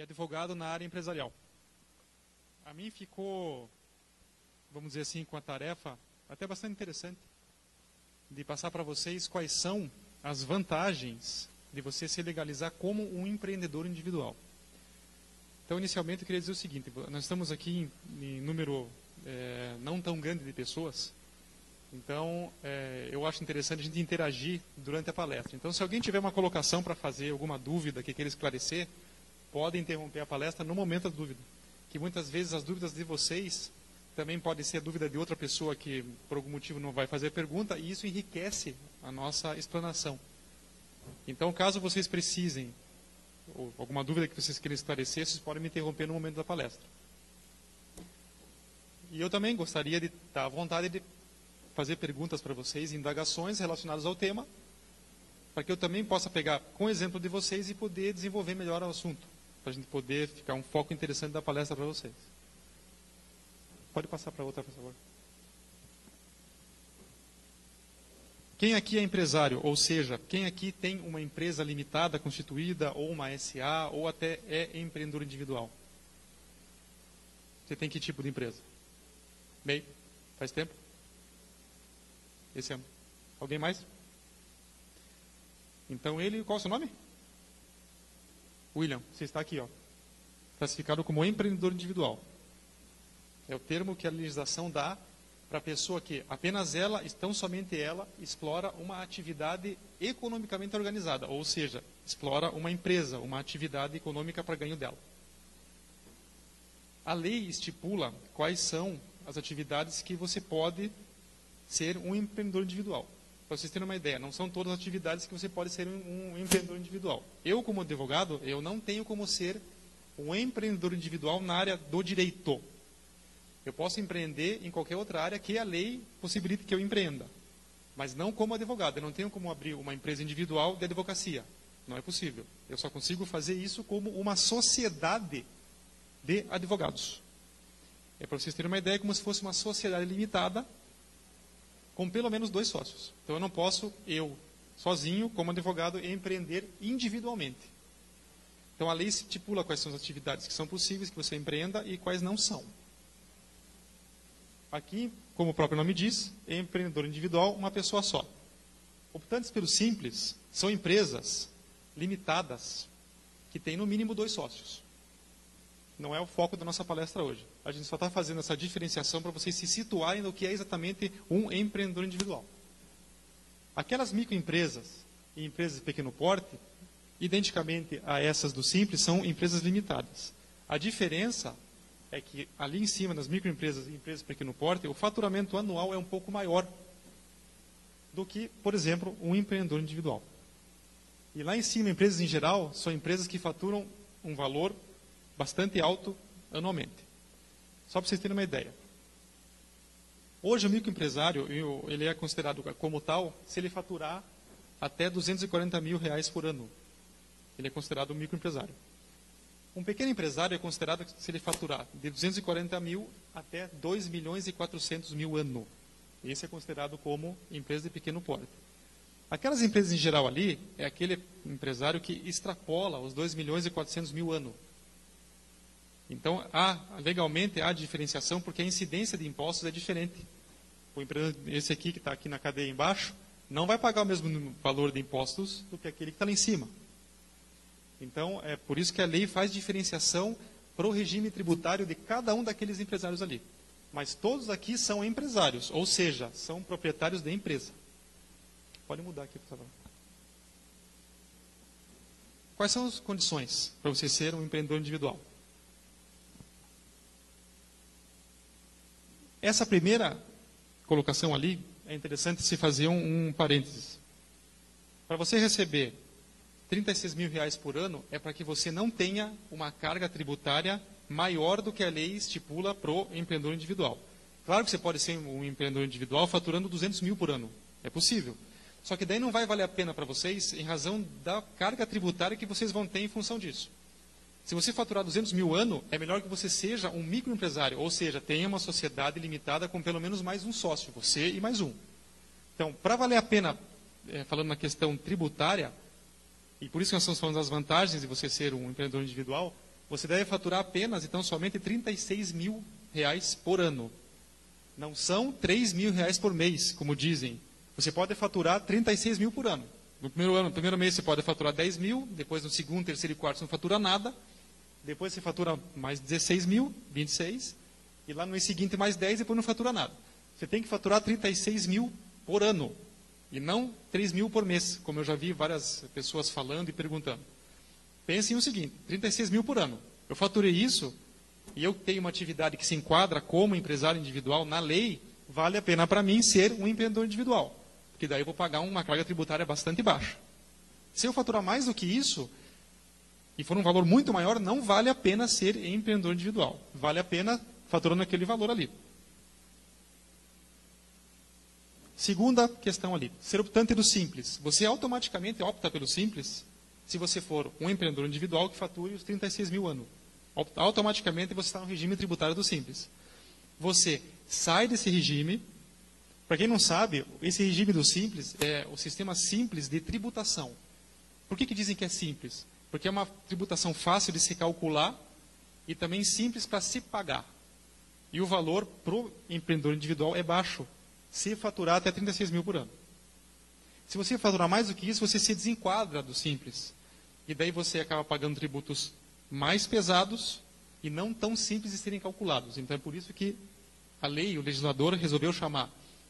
e advogado na área empresarial. A mim ficou, vamos dizer assim, com a tarefa até bastante interessante de passar para vocês quais são as vantagens de você se legalizar como um empreendedor individual. Então, inicialmente, eu queria dizer o seguinte: nós estamos aqui em número não tão grande de pessoas, então eu acho interessante a gente interagir durante a palestra. Então, se alguém tiver uma colocação para fazer, alguma dúvida que queira esclarecer, pode interromper a palestra no momento da dúvida, que muitas vezes as dúvidas de vocês também podem ser a dúvida de outra pessoa que por algum motivo não vai fazer pergunta, e isso enriquece a nossa explanação. Então, caso vocês precisem, ou alguma dúvida que vocês queiram esclarecer, vocês podem me interromper no momento da palestra. E eu também gostaria de estar à vontade de fazer perguntas para vocês, indagações relacionadas ao tema, para que eu também possa pegar com o exemplo de vocês e poder desenvolver melhor o assunto, para a gente poder ficar um foco interessante da palestra para vocês. Pode passar para outra, por favor. Quem aqui é empresário, ou seja, quem aqui tem uma empresa limitada, constituída, ou uma SA, ou até é empreendedor individual? Você tem que tipo de empresa? Bem, faz tempo? Esse ano. Alguém mais? Então ele, qual é o seu nome? William, você está aqui, ó, classificado como empreendedor individual. É o termo que a legislação dá para a pessoa que apenas ela, tão somente ela, explora uma atividade economicamente organizada, ou seja, explora uma empresa, uma atividade econômica para ganho dela. A lei estipula quais são as atividades que você pode ser um empreendedor individual. Para vocês terem uma ideia, não são todas as atividades que você pode ser um empreendedor individual. Eu, como advogado, eu não tenho como ser um empreendedor individual na área do direito. Eu posso empreender em qualquer outra área que a lei possibilite que eu empreenda, mas não como advogado. Eu não tenho como abrir uma empresa individual de advocacia. Não é possível. Eu só consigo fazer isso como uma sociedade de advogados. É para vocês terem uma ideia, como se fosse uma sociedade limitada com pelo menos 2 sócios. Então eu não posso, eu, sozinho, como advogado, empreender individualmente. Então a lei estipula quais são as atividades que são possíveis que você empreenda e quais não são. Aqui, como o próprio nome diz, é empreendedor individual, uma pessoa só. Optantes pelo simples são empresas limitadas que têm no mínimo 2 sócios. Não é o foco da nossa palestra hoje. A gente só está fazendo essa diferenciação para vocês se situarem no que é exatamente um empreendedor individual. Aquelas microempresas e empresas de pequeno porte, identicamente a essas do simples, são empresas limitadas. A diferença é que ali em cima, nas microempresas e empresas de pequeno porte, o faturamento anual é um pouco maior do que, por exemplo, um empreendedor individual. E lá em cima, empresas em geral, são empresas que faturam um valor bastante alto anualmente. Só para vocês terem uma ideia. Hoje o microempresário, ele é considerado como tal se ele faturar até R$240 mil por ano. Ele é considerado um microempresário. Um pequeno empresário é considerado se ele faturar de 240 mil até 2.400.000 ano. Esse é considerado como empresa de pequeno porte. Aquelas empresas em geral ali, é aquele empresário que extrapola os 2.400.000 ano. Então, legalmente há diferenciação, porque a incidência de impostos é diferente. O empreendedor, esse aqui que está aqui na cadeia embaixo, não vai pagar o mesmo valor de impostos do que aquele que está lá em cima. Então, é por isso que a lei faz diferenciação para o regime tributário de cada um daqueles empresários ali. Mas todos aqui são empresários, ou seja, são proprietários de empresa. Pode mudar aqui, por favor. Quais são as condições para você ser um empreendedor individual? Essa primeira colocação ali, é interessante se fazer um parênteses. Para você receber R$36 mil por ano, é para que você não tenha uma carga tributária maior do que a lei estipula para o empreendedor individual. Claro que você pode ser um empreendedor individual faturando 200 mil por ano. É possível. Só que daí não vai valer a pena para vocês em razão da carga tributária que vocês vão ter em função disso. Se você faturar 200 mil ano, é melhor que você seja um microempresário, ou seja, tenha uma sociedade limitada com pelo menos mais um sócio, você e mais um. Então, para valer a pena, falando na questão tributária, e por isso que nós estamos falando das vantagens de você ser um empreendedor individual, você deve faturar apenas, então, somente R$36 mil por ano. Não são R$3.000 por mês, como dizem. Você pode faturar 36 mil por ano. No primeiro mês você pode faturar 10 mil, depois no segundo, terceiro e quarto você não fatura nada, depois você fatura mais 16 mil, 26, e lá no mês seguinte mais 10, depois não fatura nada. Você tem que faturar 36 mil por ano, e não 3 mil por mês, como eu já vi várias pessoas falando e perguntando. Pensem o seguinte, 36 mil por ano. Eu faturei isso, e eu tenho uma atividade que se enquadra como empresário individual na lei, vale a pena para mim ser um empreendedor individual. Porque daí eu vou pagar uma carga tributária bastante baixa. Se eu faturar mais do que isso, e for um valor muito maior, não vale a pena ser empreendedor individual. Vale a pena faturando aquele valor ali. Segunda questão ali, ser optante do simples. Você automaticamente opta pelo simples se você for um empreendedor individual que fature os 36 mil ano. Automaticamente você está no regime tributário do simples. Você sai desse regime. Para quem não sabe, esse regime do simples é o sistema simples de tributação. Por que dizem que é simples? Porque é uma tributação fácil de se calcular e também simples para se pagar. E o valor para o empreendedor individual é baixo, se faturar até 36 mil por ano. Se você faturar mais do que isso, você se desenquadra do simples. E daí você acaba pagando tributos mais pesados e não tão simples de serem calculados. Então é por isso que a lei, o legislador, resolveu chamar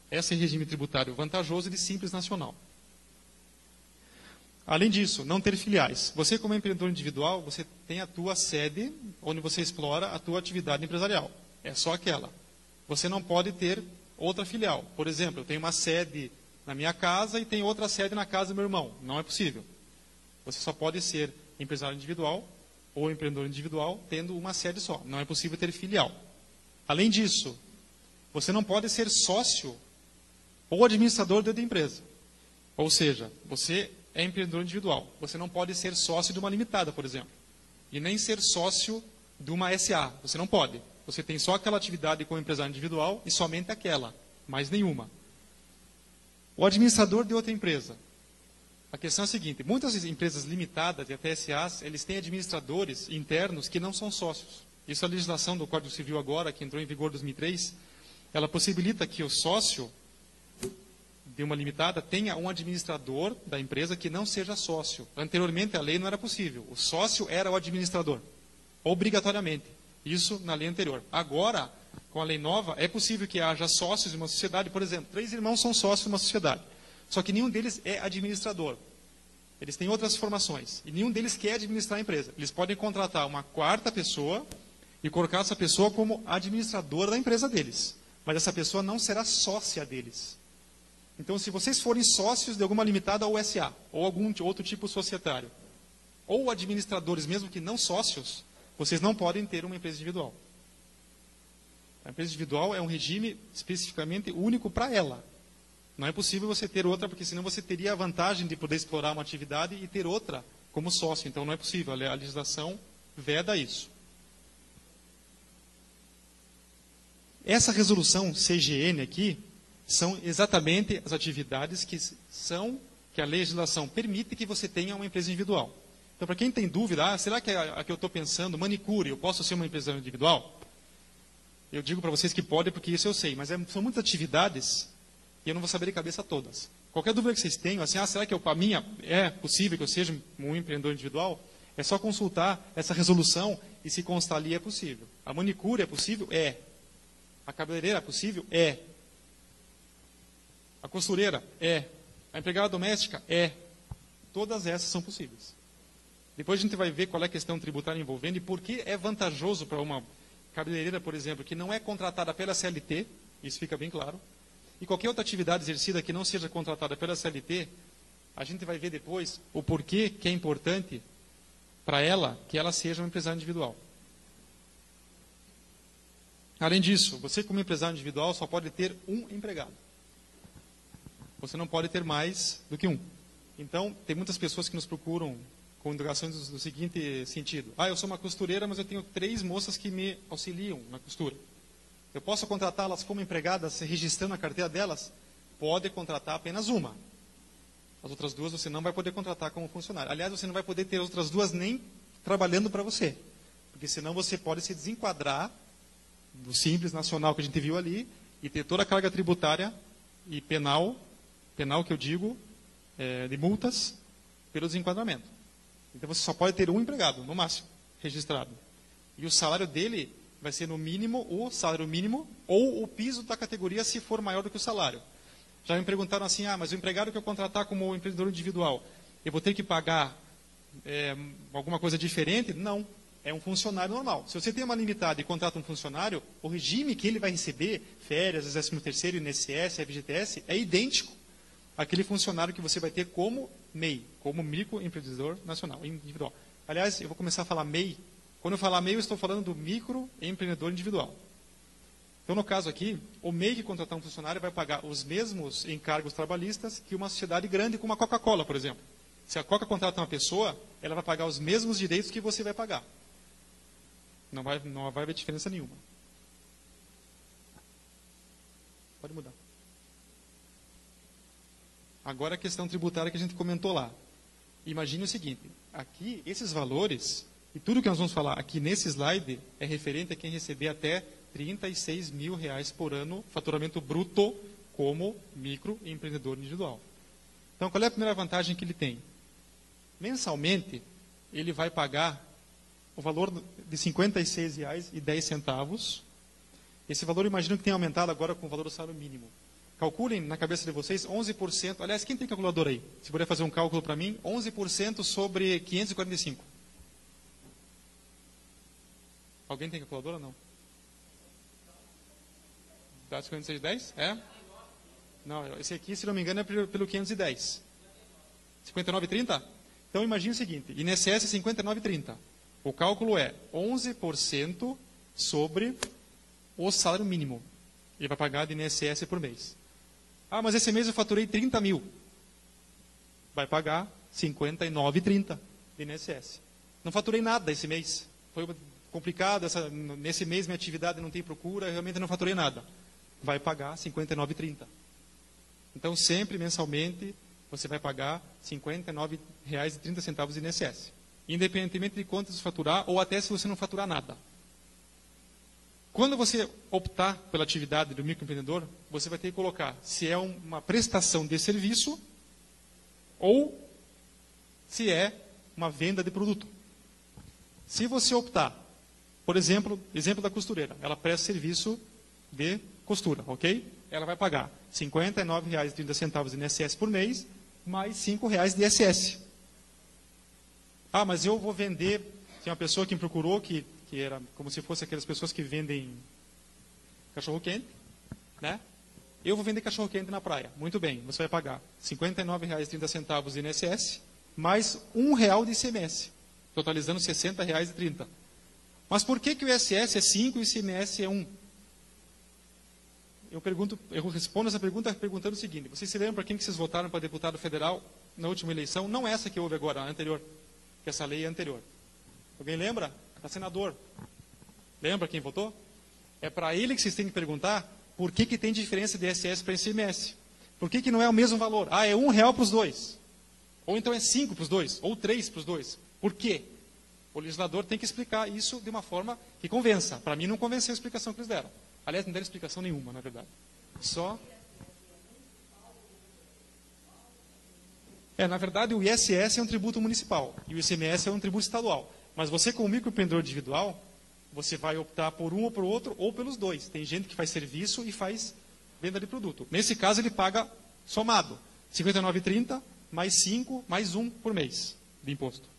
esse regime tributário vantajoso de simples nacional. Além disso, não ter filiais. Você, como empreendedor individual, você tem a tua sede, onde você explora a tua atividade empresarial. É só aquela. Você não pode ter outra filial. Por exemplo, eu tenho uma sede na minha casa e tenho outra sede na casa do meu irmão. Não é possível. Você só pode ser empresário individual ou empreendedor individual tendo uma sede só. Não é possível ter filial. Além disso, você não pode ser sócio ou administrador de outra empresa. Ou seja, você é empreendedor individual. Você não pode ser sócio de uma limitada, por exemplo. E nem ser sócio de uma SA. Você não pode. Você tem só aquela atividade como empresário individual e somente aquela. Mais nenhuma. O administrador de outra empresa. A questão é a seguinte. Muitas empresas limitadas e até SAs, eles têm administradores internos que não são sócios. Isso é a legislação do Código Civil agora, que entrou em vigor em 2003. Ela possibilita que o sócio de uma limitada tenha um administrador da empresa que não seja sócio. Anteriormente, a lei não era possível. O sócio era o administrador, obrigatoriamente. Isso na lei anterior. Agora, com a lei nova, é possível que haja sócios de uma sociedade. Por exemplo, 3 irmãos são sócios de uma sociedade. Só que nenhum deles é administrador. Eles têm outras formações. E nenhum deles quer administrar a empresa. Eles podem contratar uma quarta pessoa e colocar essa pessoa como administradora da empresa deles. Mas essa pessoa não será sócia deles. Então, se vocês forem sócios de alguma limitada ou SA, ou algum outro tipo societário, ou administradores, mesmo que não sócios, vocês não podem ter uma empresa individual. A empresa individual é um regime especificamente único para ela. Não é possível você ter outra, porque senão você teria a vantagem de poder explorar uma atividade e ter outra como sócio. Então, não é possível. A legislação veda isso. Essa resolução CGN aqui são exatamente as atividades que a legislação permite que você tenha uma empresa individual. Então, para quem tem dúvida, será que a que eu estou pensando, manicure, eu posso ser uma empresa individual? Eu digo para vocês que pode, porque isso eu sei, mas são muitas atividades e eu não vou saber de cabeça todas. Qualquer dúvida que vocês tenham, assim, será que a minha é possível que eu seja um empreendedor individual? É só consultar essa resolução e se constar ali é possível. A manicure é possível? É. A cabeleireira é possível? É. A costureira? É. A empregada doméstica? É. Todas essas são possíveis. Depois a gente vai ver qual é a questão tributária envolvendo e por que é vantajoso para uma cabeleireira, por exemplo, que não é contratada pela CLT, isso fica bem claro, e qualquer outra atividade exercida que não seja contratada pela CLT, a gente vai ver depois o porquê que é importante para ela que ela seja uma empresária individual. Além disso, você como empresário individual só pode ter um empregado. Você não pode ter mais do que um. Então, tem muitas pessoas que nos procuram com indagações do seguinte sentido. Eu sou uma costureira, mas eu tenho 3 moças que me auxiliam na costura. Eu posso contratá-las como empregadas, registrando a carteira delas? Pode contratar apenas uma. As outras 2 você não vai poder contratar como funcionário. Aliás, você não vai poder ter as outras 2 nem trabalhando para você. Porque senão você pode se desenquadrar do Simples Nacional que a gente viu ali e ter toda a carga tributária e penal que eu digo, de multas pelo desenquadramento. Então você só pode ter um empregado, no máximo, registrado. E o salário dele vai ser no mínimo o salário mínimo ou o piso da categoria se for maior do que o salário. Já me perguntaram assim, mas o empregado que eu contratar como empreendedor individual, eu vou ter que pagar alguma coisa diferente? Não, é um funcionário normal. Se você tem uma limitada e contrata um funcionário, o regime que ele vai receber, férias, 13º, INSS, FGTS, é idêntico àquele funcionário que você vai ter como MEI, como microempreendedor nacional, individual. Aliás, eu vou começar a falar MEI. Quando eu falar MEI, eu estou falando do microempreendedor individual. Então, no caso aqui, o MEI que contratar um funcionário vai pagar os mesmos encargos trabalhistas que uma sociedade grande como a Coca-Cola, por exemplo. Se a Coca contrata uma pessoa, ela vai pagar os mesmos direitos que você vai pagar. Não vai haver diferença nenhuma. Pode mudar. Agora a questão tributária que a gente comentou lá. Imagine o seguinte, aqui esses valores, e tudo que nós vamos falar aqui nesse slide é referente a quem receber até R$36 mil por ano, faturamento bruto, como microempreendedor individual. Então, qual é a primeira vantagem que ele tem? Mensalmente, ele vai pagar o valor de R$ 56,10. Esse valor, imagino que tenha aumentado agora com o valor do salário mínimo. Calculem na cabeça de vocês 11%. Aliás, quem tem calculador aí? Se puder fazer um cálculo para mim, 11% sobre 545. Alguém tem calculadora ou não? Dá 56,10? É? Não, esse aqui, se não me engano, é pelo 510. 59,30? Então, imagine o seguinte, INSS 59,30. O cálculo é 11% sobre o salário mínimo. Ele vai pagar de INSS por mês. Mas esse mês eu faturei 30 mil. Vai pagar 59,30 de INSS. Não faturei nada esse mês. Foi complicado, nesse mês minha atividade não tem procura, eu realmente não faturei nada. Vai pagar 59,30. Então, sempre, mensalmente, você vai pagar R$ 59,30 de INSS. Independentemente de quanto você faturar, ou até se você não faturar nada. Quando você optar pela atividade do microempreendedor, você vai ter que colocar se é uma prestação de serviço ou se é uma venda de produto. Se você optar, por exemplo da costureira, ela presta serviço de costura, ok? Ela vai pagar R$ 59,30 de INSS por mês, mais R$ 5,00 de ISS. Mas eu vou vender. Tem uma pessoa que me procurou, que era como se fosse aquelas pessoas que vendem cachorro-quente, né? Eu vou vender cachorro-quente na praia. Muito bem, você vai pagar R$ 59,30 de INSS, mais R$ 1 de ICMS, totalizando R$ 60,30. Mas por que o ISS é 5 e o ICMS é 1? Eu respondo essa pergunta perguntando o seguinte: vocês se lembram para quem que vocês votaram para deputado federal na última eleição? Não essa que houve agora, a anterior, que essa lei é anterior. Alguém lembra? Para senador. Lembra quem votou? É para ele que vocês têm que perguntar por que tem diferença de ISS para ICMS. Por que não é o mesmo valor? É R$1 para os dois. Ou então é 5 para os dois, ou 3 para os dois. Por quê? O legislador tem que explicar isso de uma forma que convença. Para mim não convenceu a explicação que eles deram. Aliás, não deram explicação nenhuma, na verdade. Na verdade, o ISS é um tributo municipal e o ICMS é um tributo estadual. Mas você, como microempreendedor individual, você vai optar por um ou por outro, ou pelos dois. Tem gente que faz serviço e faz venda de produto. Nesse caso, ele paga somado. R$ 59,30 mais 5, mais 1 por mês de imposto.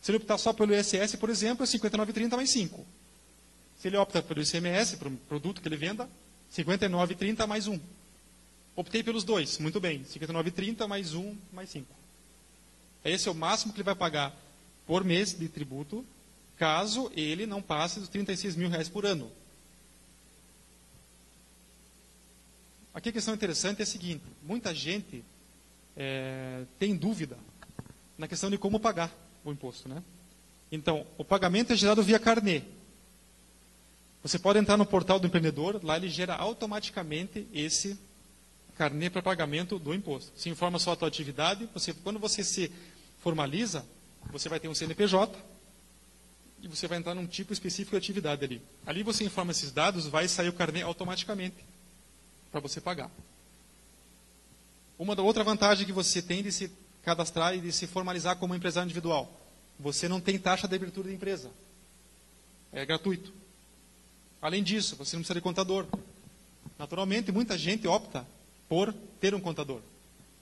Se ele optar só pelo ISS, por exemplo, é R$ 59,30 mais 5. Se ele opta pelo ICMS, para o produto que ele venda, R$ 59,30 mais 1. Optei pelos dois, muito bem. R$ 59,30 mais 1 mais 5. Esse é o máximo que ele vai pagar por mês de tributo, caso ele não passe dos R$ 36 mil por ano. Aqui a questão interessante é a seguinte: muita gente tem dúvida na questão de como pagar o imposto, né? Então, o pagamento é gerado via carnê. Você pode entrar no portal do empreendedor, lá ele gera automaticamente esse carnê para pagamento do imposto. Se informa só a tua atividade, quando você se formaliza, você vai ter um CNPJ, e você vai entrar num tipo específico de atividade ali. Ali você informa esses dados, vai sair o carnê automaticamente para você pagar. Uma outra vantagem que você tem de se cadastrar e de se formalizar como empresário individual. Você não tem taxa de abertura de empresa. É gratuito. Além disso, você não precisa de contador. Naturalmente, muita gente opta por ter um contador.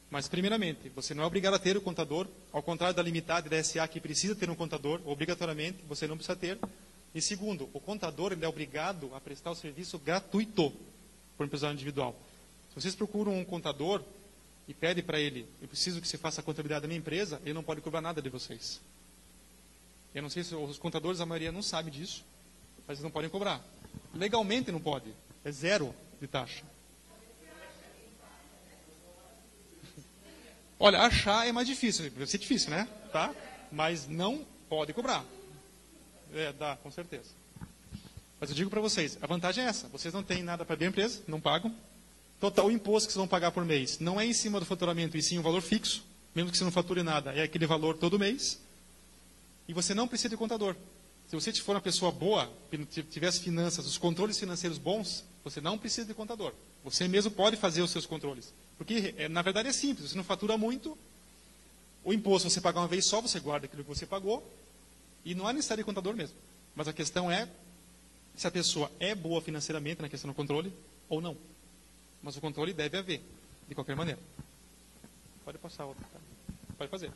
Mas, primeiramente, você não é obrigado a ter o contador, ao contrário da Limitada e da SA, que precisa ter um contador, obrigatoriamente, você não precisa ter. E segundo, o contador ele é obrigado a prestar o serviço gratuito para o empresário individual. Se vocês procuram um contador e pedem para ele, eu preciso que você faça a contabilidade da minha empresa, ele não pode cobrar nada de vocês. Eu não sei se os contadores, a maioria não sabe disso, mas eles não podem cobrar. Legalmente não pode, é zero de taxa. Olha, achar é mais difícil, vai ser difícil, né? Tá? Mas não pode cobrar. Dá, com certeza. Mas eu digo para vocês, a vantagem é essa, vocês não têm nada para abrir a empresa, não pagam. Total imposto que vocês vão pagar por mês não é em cima do faturamento, e sim um valor fixo, mesmo que você não fature nada, é aquele valor todo mês. E você não precisa de contador. Se você for uma pessoa boa, que tivesse finanças, os controles financeiros bons, você não precisa de contador. Você mesmo pode fazer os seus controles. Porque, na verdade, é simples. Você não fatura muito, o imposto você paga uma vez só, você guarda aquilo que você pagou, e não há necessidade de contador mesmo. Mas a questão é se a pessoa é boa financeiramente na questão do controle ou não. Mas o controle deve haver, de qualquer maneira. Pode passar outra. Tá? Pode fazer.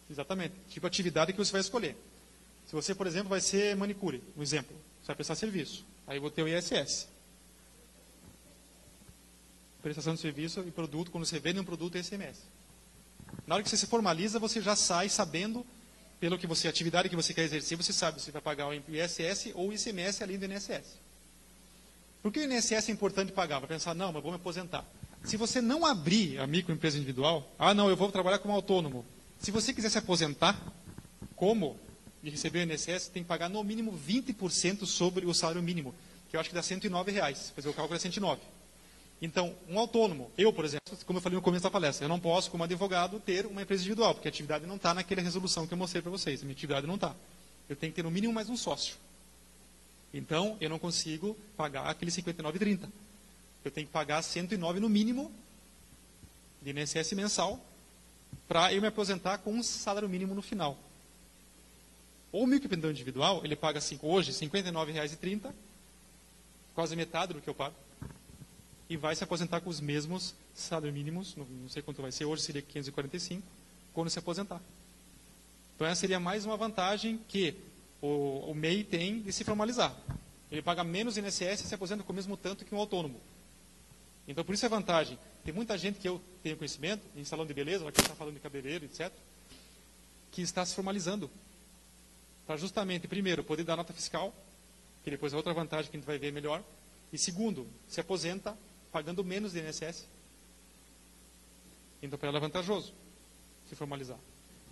Exatamente. Tipo de atividade que você vai escolher. Se você, por exemplo, vai ser manicure, um exemplo. Você vai prestar serviço. Aí eu vou ter o ISS. Prestação de serviço e produto, quando você vende um produto, é ICMS. Na hora que você se formaliza, você já sai sabendo, pelo que você, a atividade que você quer exercer, você sabe se vai pagar o ISS ou o ICMS além do INSS. Por que o INSS é importante pagar? Vai pensar, não, mas vou me aposentar. Se você não abrir a microempresa individual, não, eu vou trabalhar como autônomo. Se você quiser se aposentar, como de receber o INSS, tem que pagar no mínimo 20% sobre o salário mínimo, que eu acho que dá R$109. Fazer o cálculo é 109. Então, um autônomo, eu, por exemplo, como eu falei no começo da palestra, eu não posso, como advogado, ter uma empresa individual, porque a atividade não está naquela resolução que eu mostrei para vocês. A minha atividade não está. Eu tenho que ter no mínimo mais um sócio. Então, eu não consigo pagar aquele 59,30. Eu tenho que pagar 109 no mínimo de INSS mensal para eu me aposentar com um salário mínimo no final. O microempreendedor individual, ele paga hoje R$ 59,30, quase metade do que eu pago, e vai se aposentar com os mesmos salários mínimos, não sei quanto vai ser, hoje seria 545, quando se aposentar. Então essa seria mais uma vantagem que o MEI tem de se formalizar. Ele paga menos INSS e se aposenta com o mesmo tanto que um autônomo. Então por isso é vantagem. Tem muita gente que eu tenho conhecimento, em salão de beleza, aqui está falando de cabeleireiro, etc., que está se formalizando. Para justamente, primeiro, poder dar nota fiscal, que depois é outra vantagem que a gente vai ver melhor. E segundo, se aposenta pagando menos de INSS. Então, para ela é vantajoso se formalizar.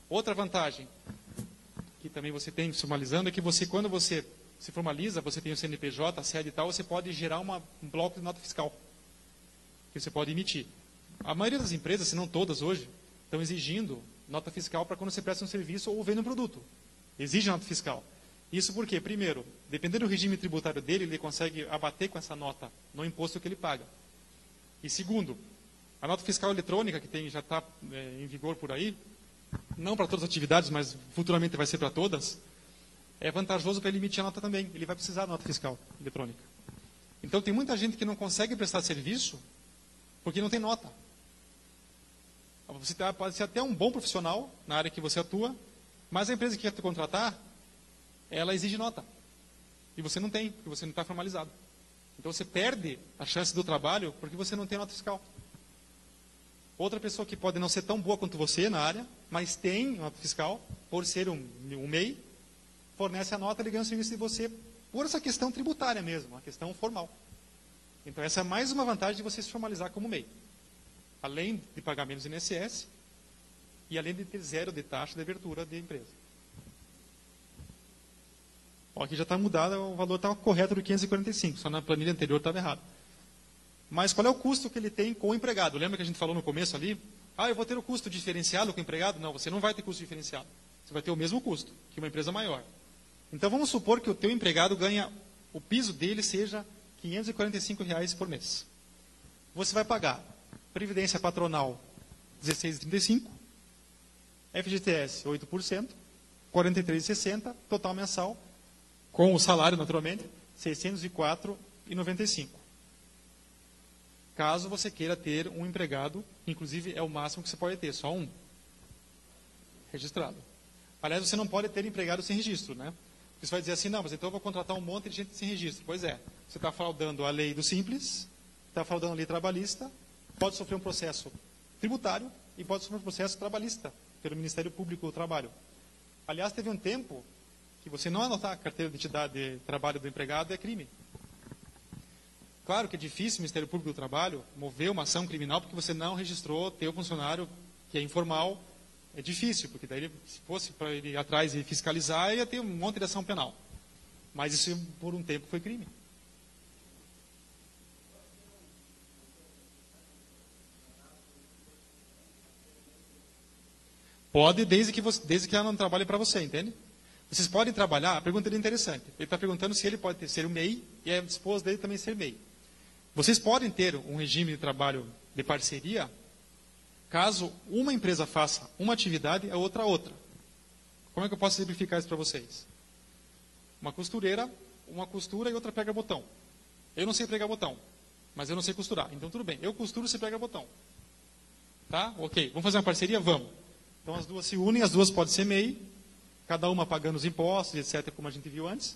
Outra vantagem que também você tem se formalizando é que você, quando você se formaliza, você tem o CNPJ, a sede e tal, você pode gerar um bloco de nota fiscal que você pode emitir. A maioria das empresas, se não todas hoje, estão exigindo nota fiscal para quando você presta um serviço ou vende um produto. Exige nota fiscal. Isso porque, primeiro, dependendo do regime tributário dele, ele consegue abater com essa nota no imposto que ele paga. E segundo, a nota fiscal eletrônica, que já está em vigor por aí, não para todas as atividades, mas futuramente vai ser para todas, é vantajoso para ele emitir a nota também. Ele vai precisar da nota fiscal eletrônica. Então, tem muita gente que não consegue prestar serviço porque não tem nota. Você pode ser até um bom profissional na área que você atua, mas a empresa que quer te contratar, ela exige nota. E você não tem, porque você não está formalizado. Então você perde a chance do trabalho porque você não tem nota fiscal. Outra pessoa que pode não ser tão boa quanto você na área, mas tem nota fiscal, por ser um MEI, fornece a nota, ele ganha o serviço de você por essa questão tributária mesmo, uma questão formal. Então essa é mais uma vantagem de você se formalizar como MEI. Além de pagar menos INSS e além de ter zero de taxa de abertura de empresa. Ó, aqui já está mudado, o valor está correto do 545, só na planilha anterior estava errado. Mas qual é o custo que ele tem com o empregado? Lembra que a gente falou no começo ali? Eu vou ter o custo diferenciado com o empregado? Não, você não vai ter custo diferenciado. Você vai ter o mesmo custo que uma empresa maior. Então vamos supor que o teu empregado ganha, o piso dele seja R$ 545 por mês. Você vai pagar previdência patronal 16,35, FGTS 8%, 43,60, total mensal, com o salário naturalmente, 604,95. Caso você queira ter um empregado, inclusive é o máximo que você pode ter, só um registrado. Aliás, você não pode ter empregado sem registro, né? Porque você vai dizer assim, não, mas então eu vou contratar um monte de gente sem registro. Pois é, você está fraudando a lei do Simples, está fraudando a lei trabalhista, pode sofrer um processo tributário e pode sofrer um processo trabalhista pelo Ministério Público do Trabalho. Aliás, teve um tempo que você não anotar a carteira de identidade de trabalho do empregado é crime. Claro que é difícil o Ministério Público do Trabalho mover uma ação criminal porque você não registrou teu funcionário que é informal. É difícil, porque daí, se fosse para ele ir atrás e fiscalizar, ia ter um monte de ação penal. Mas isso, por um tempo, foi crime. Pode, desde que ela não trabalhe para você, entende? Vocês podem trabalhar, a pergunta dele é interessante. Ele está perguntando se ele pode ser o MEI e a esposa dele também ser MEI. Vocês podem ter um regime de trabalho de parceria caso uma empresa faça uma atividade e a outra. Como é que eu posso simplificar isso para vocês? Uma costureira, uma costura e outra prega botão. Eu não sei pregar botão, mas eu não sei costurar. Então tudo bem, eu costuro, você prega botão. Tá? Ok, vamos fazer uma parceria? Vamos. Então as duas se unem, as duas podem ser MEI, cada uma pagando os impostos, etc., como a gente viu antes.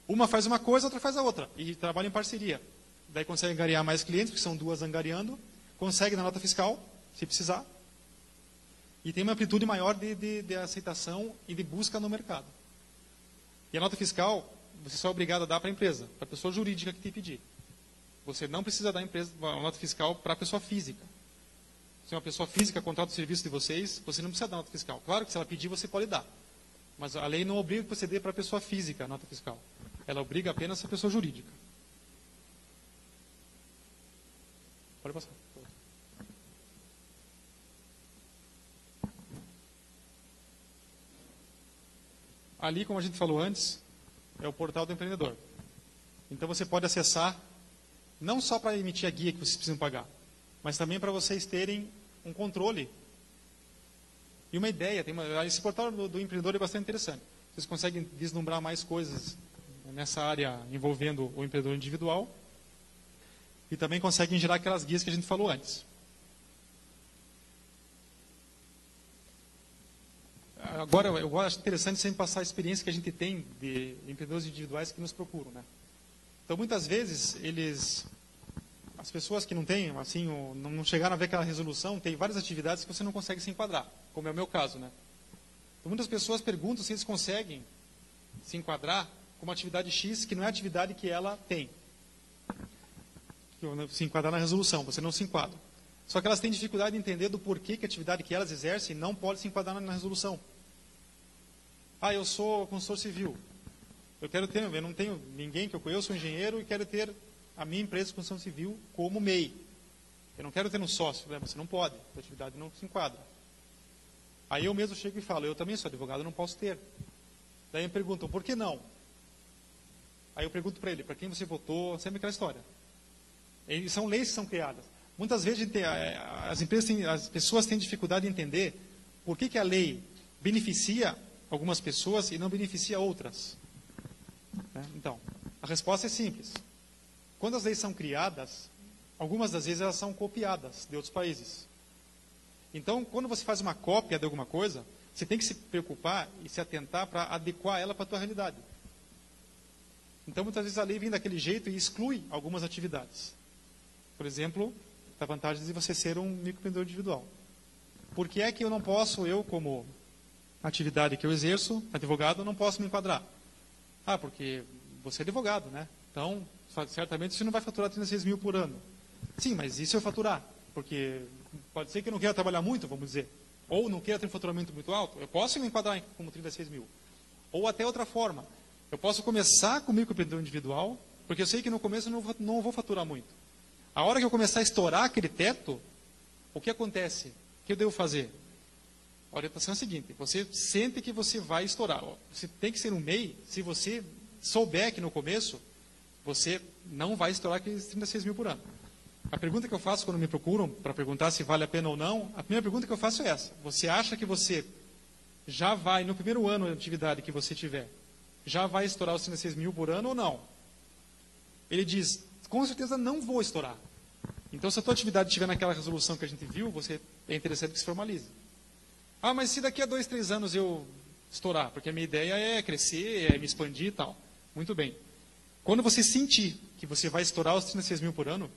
Uma faz uma coisa, a outra faz a outra. E trabalham em parceria. Daí consegue angariar mais clientes, porque são duas angariando. Consegue na nota fiscal, se precisar. E tem uma amplitude maior de aceitação e de busca no mercado. E a nota fiscal, você só é obrigado a dar para a empresa, para a pessoa jurídica que te pedir. Você não precisa dar uma nota fiscal para a pessoa física. Se uma pessoa física contrata o serviço de vocês, você não precisa dar nota fiscal. Claro que se ela pedir, você pode dar. Mas a lei não obriga que você dê para a pessoa física a nota fiscal. Ela obriga apenas a pessoa jurídica. Pode passar. Ali, como a gente falou antes, é o portal do empreendedor. Então você pode acessar, não só para emitir a guia que vocês precisam pagar, mas também para vocês terem um controle e uma ideia. Esse portal do empreendedor é bastante interessante. Vocês conseguem vislumbrar mais coisas nessa área envolvendo o empreendedor individual e também conseguem gerar aquelas guias que a gente falou antes. Agora, eu acho interessante sempre passar a experiência que a gente tem de empreendedores individuais que nos procuram, né? Então, muitas vezes, as pessoas que não têm, assim, não chegaram a ver aquela resolução, tem várias atividades que você não consegue se enquadrar, como é o meu caso, né? Então, muitas pessoas perguntam se eles conseguem se enquadrar com uma atividade X que não é a atividade que ela tem. Se enquadrar na resolução, você não se enquadra. Só que elas têm dificuldade de entender do porquê que a atividade que elas exercem não pode se enquadrar na resolução. Eu sou consultor civil. Eu não tenho ninguém que eu conheço, eu sou engenheiro e quero ter a minha empresa de construção civil como MEI. Eu não quero ter um sócio. Você não pode, a atividade não se enquadra. Aí eu mesmo chego e falo, eu também sou advogado, eu não posso ter. Daí me perguntam, por que não? Aí eu pergunto para ele, para quem você votou, sempre aquela história. São leis que são criadas. Muitas vezes as pessoas têm dificuldade de entender por que a lei beneficia algumas pessoas e não beneficia outras. Então, a resposta é simples. Quando as leis são criadas, algumas das vezes elas são copiadas de outros países. Então, quando você faz uma cópia de alguma coisa, você tem que se preocupar e se atentar para adequar ela para a tua realidade. Então, muitas vezes a lei vem daquele jeito e exclui algumas atividades. Por exemplo, a vantagem de você ser um microempreendedor individual. Por que é que eu não posso, como atividade que eu exerço, advogado, não posso me enquadrar? Porque você é advogado, né? Então, certamente você não vai faturar 36 mil por ano. Sim, mas e se eu faturar? Porque pode ser que eu não queira trabalhar muito, vamos dizer. Ou não queira ter um faturamento muito alto. Eu posso me enquadrar como 36 mil. Ou até outra forma. Eu posso começar com o microempreendedor individual, porque eu sei que no começo eu não vou faturar muito. A hora que eu começar a estourar aquele teto, o que acontece? O que eu devo fazer? A orientação é a seguinte, você sente que você vai estourar. Você tem que ser um MEI, se você souber que no começo, você não vai estourar aqueles 36 mil por ano. A pergunta que eu faço quando me procuram para perguntar se vale a pena ou não, a primeira pergunta que eu faço é essa. Você acha que você já vai, no primeiro ano de atividade que você tiver, já vai estourar os 36 mil por ano ou não? Ele diz, com certeza não vou estourar. Então, se a tua atividade estiver naquela resolução que a gente viu, é interessante que se formalize. Ah, mas se daqui a 2, 3 anos eu estourar, porque a minha ideia é crescer, é me expandir e tal. Muito bem. Quando você sentir que você vai estourar os 36 mil por ano,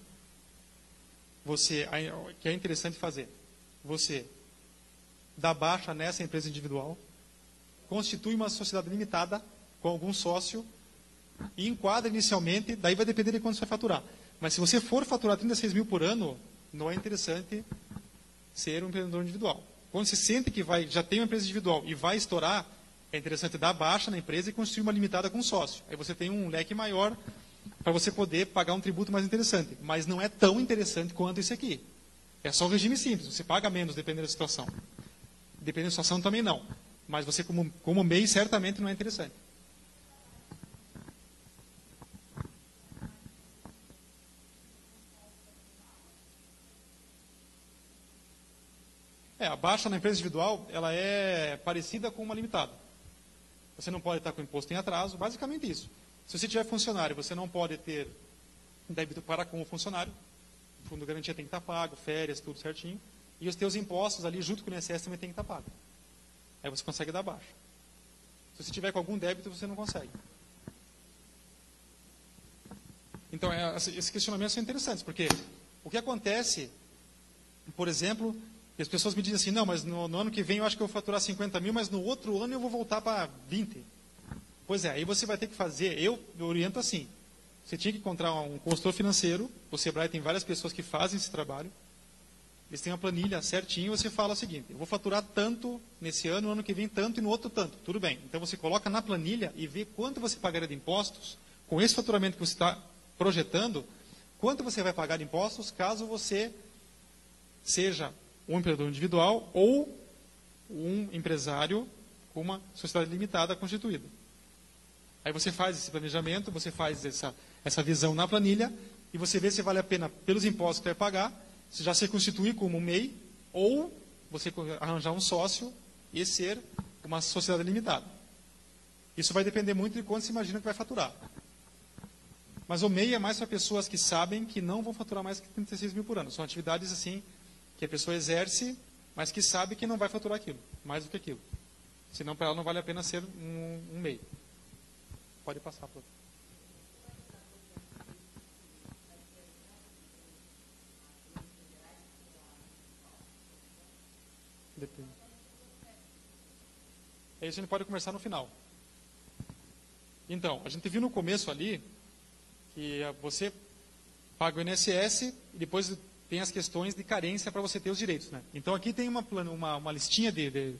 que é interessante fazer, você dá baixa nessa empresa individual, constitui uma sociedade limitada com algum sócio e enquadra inicialmente, daí vai depender de quanto você vai faturar. Mas se você for faturar 36 mil por ano, não é interessante ser um empreendedor individual. Quando você sente que já tem uma empresa individual e vai estourar, é interessante dar baixa na empresa e construir uma limitada com sócio. Aí você tem um leque maior para você poder pagar um tributo mais interessante. Mas não é tão interessante quanto esse aqui. É só o regime simples, você paga menos dependendo da situação. Dependendo da situação também não. Mas você como MEI certamente não é interessante. A baixa na empresa individual, ela é parecida com uma limitada. Você não pode estar com imposto em atraso, basicamente isso. Se você tiver funcionário, você não pode ter débito para com o funcionário. O fundo de garantia tem que estar pago, férias, tudo certinho. E os teus impostos ali, junto com o INSS, também tem que estar pago. Aí você consegue dar baixa. Se você tiver com algum débito, você não consegue. Então, esses questionamentos são interessantes, porque o que acontece, por exemplo, que as pessoas me dizem assim, não, mas no ano que vem eu acho que eu vou faturar 50 mil, mas no outro ano eu vou voltar para 20. Pois é, aí você vai ter que fazer, eu oriento assim, você tinha que encontrar um consultor financeiro, o Sebrae tem várias pessoas que fazem esse trabalho, eles têm uma planilha certinho, você fala o seguinte, eu vou faturar tanto nesse ano, no ano que vem tanto e no outro tanto. Tudo bem, então você coloca na planilha e vê quanto você pagaria de impostos, com esse faturamento que você está projetando, quanto você vai pagar de impostos caso você seja um empreendedor individual ou um empresário com uma sociedade limitada constituída. Aí você faz esse planejamento, você faz essa visão na planilha e você vê se vale a pena, pelos impostos que você vai pagar, se já se constituir como um MEI ou você arranjar um sócio e ser uma sociedade limitada. Isso vai depender muito de quanto se imagina que vai faturar. Mas o MEI é mais para pessoas que sabem que não vão faturar mais que 36 mil por ano. São atividades assim que a pessoa exerce, mas que sabe que não vai faturar aquilo, mais do que aquilo. Senão, para ela, não vale a pena ser um MEI. Pode passar, por favor. Depende. Isso a gente pode conversar no final. Então, a gente viu no começo ali que você paga o INSS e depois tem as questões de carência para você ter os direitos. Né? Então, aqui tem uma listinha de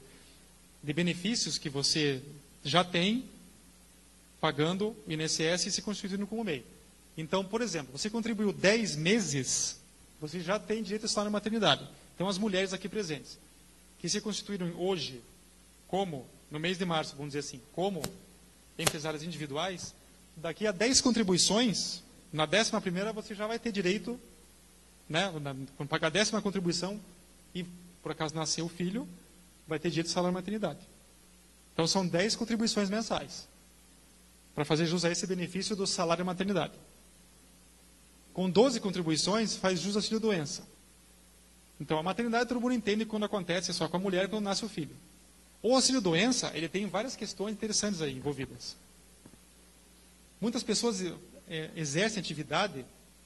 benefícios que você já tem pagando o INSS e se constituindo como MEI. Então, por exemplo, você contribuiu 10 meses, você já tem direito a estar na maternidade. Então, as mulheres aqui presentes, que se constituíram hoje como, no mês de março, vamos dizer assim, como empresárias individuais, daqui a 10 contribuições, na 11ª você já vai ter direito, né, quando pagar a 10ª contribuição e por acaso nasceu o filho, vai ter direito de salário maternidade. Então são 10 contribuições mensais para fazer jus a esse benefício do salário maternidade. Com 12 contribuições faz jus ao auxílio-doença. Então a maternidade todo mundo entende quando acontece só com a mulher quando nasce o filho. O auxílio-doença, ele tem várias questões interessantes aí envolvidas. Muitas pessoas exercem atividade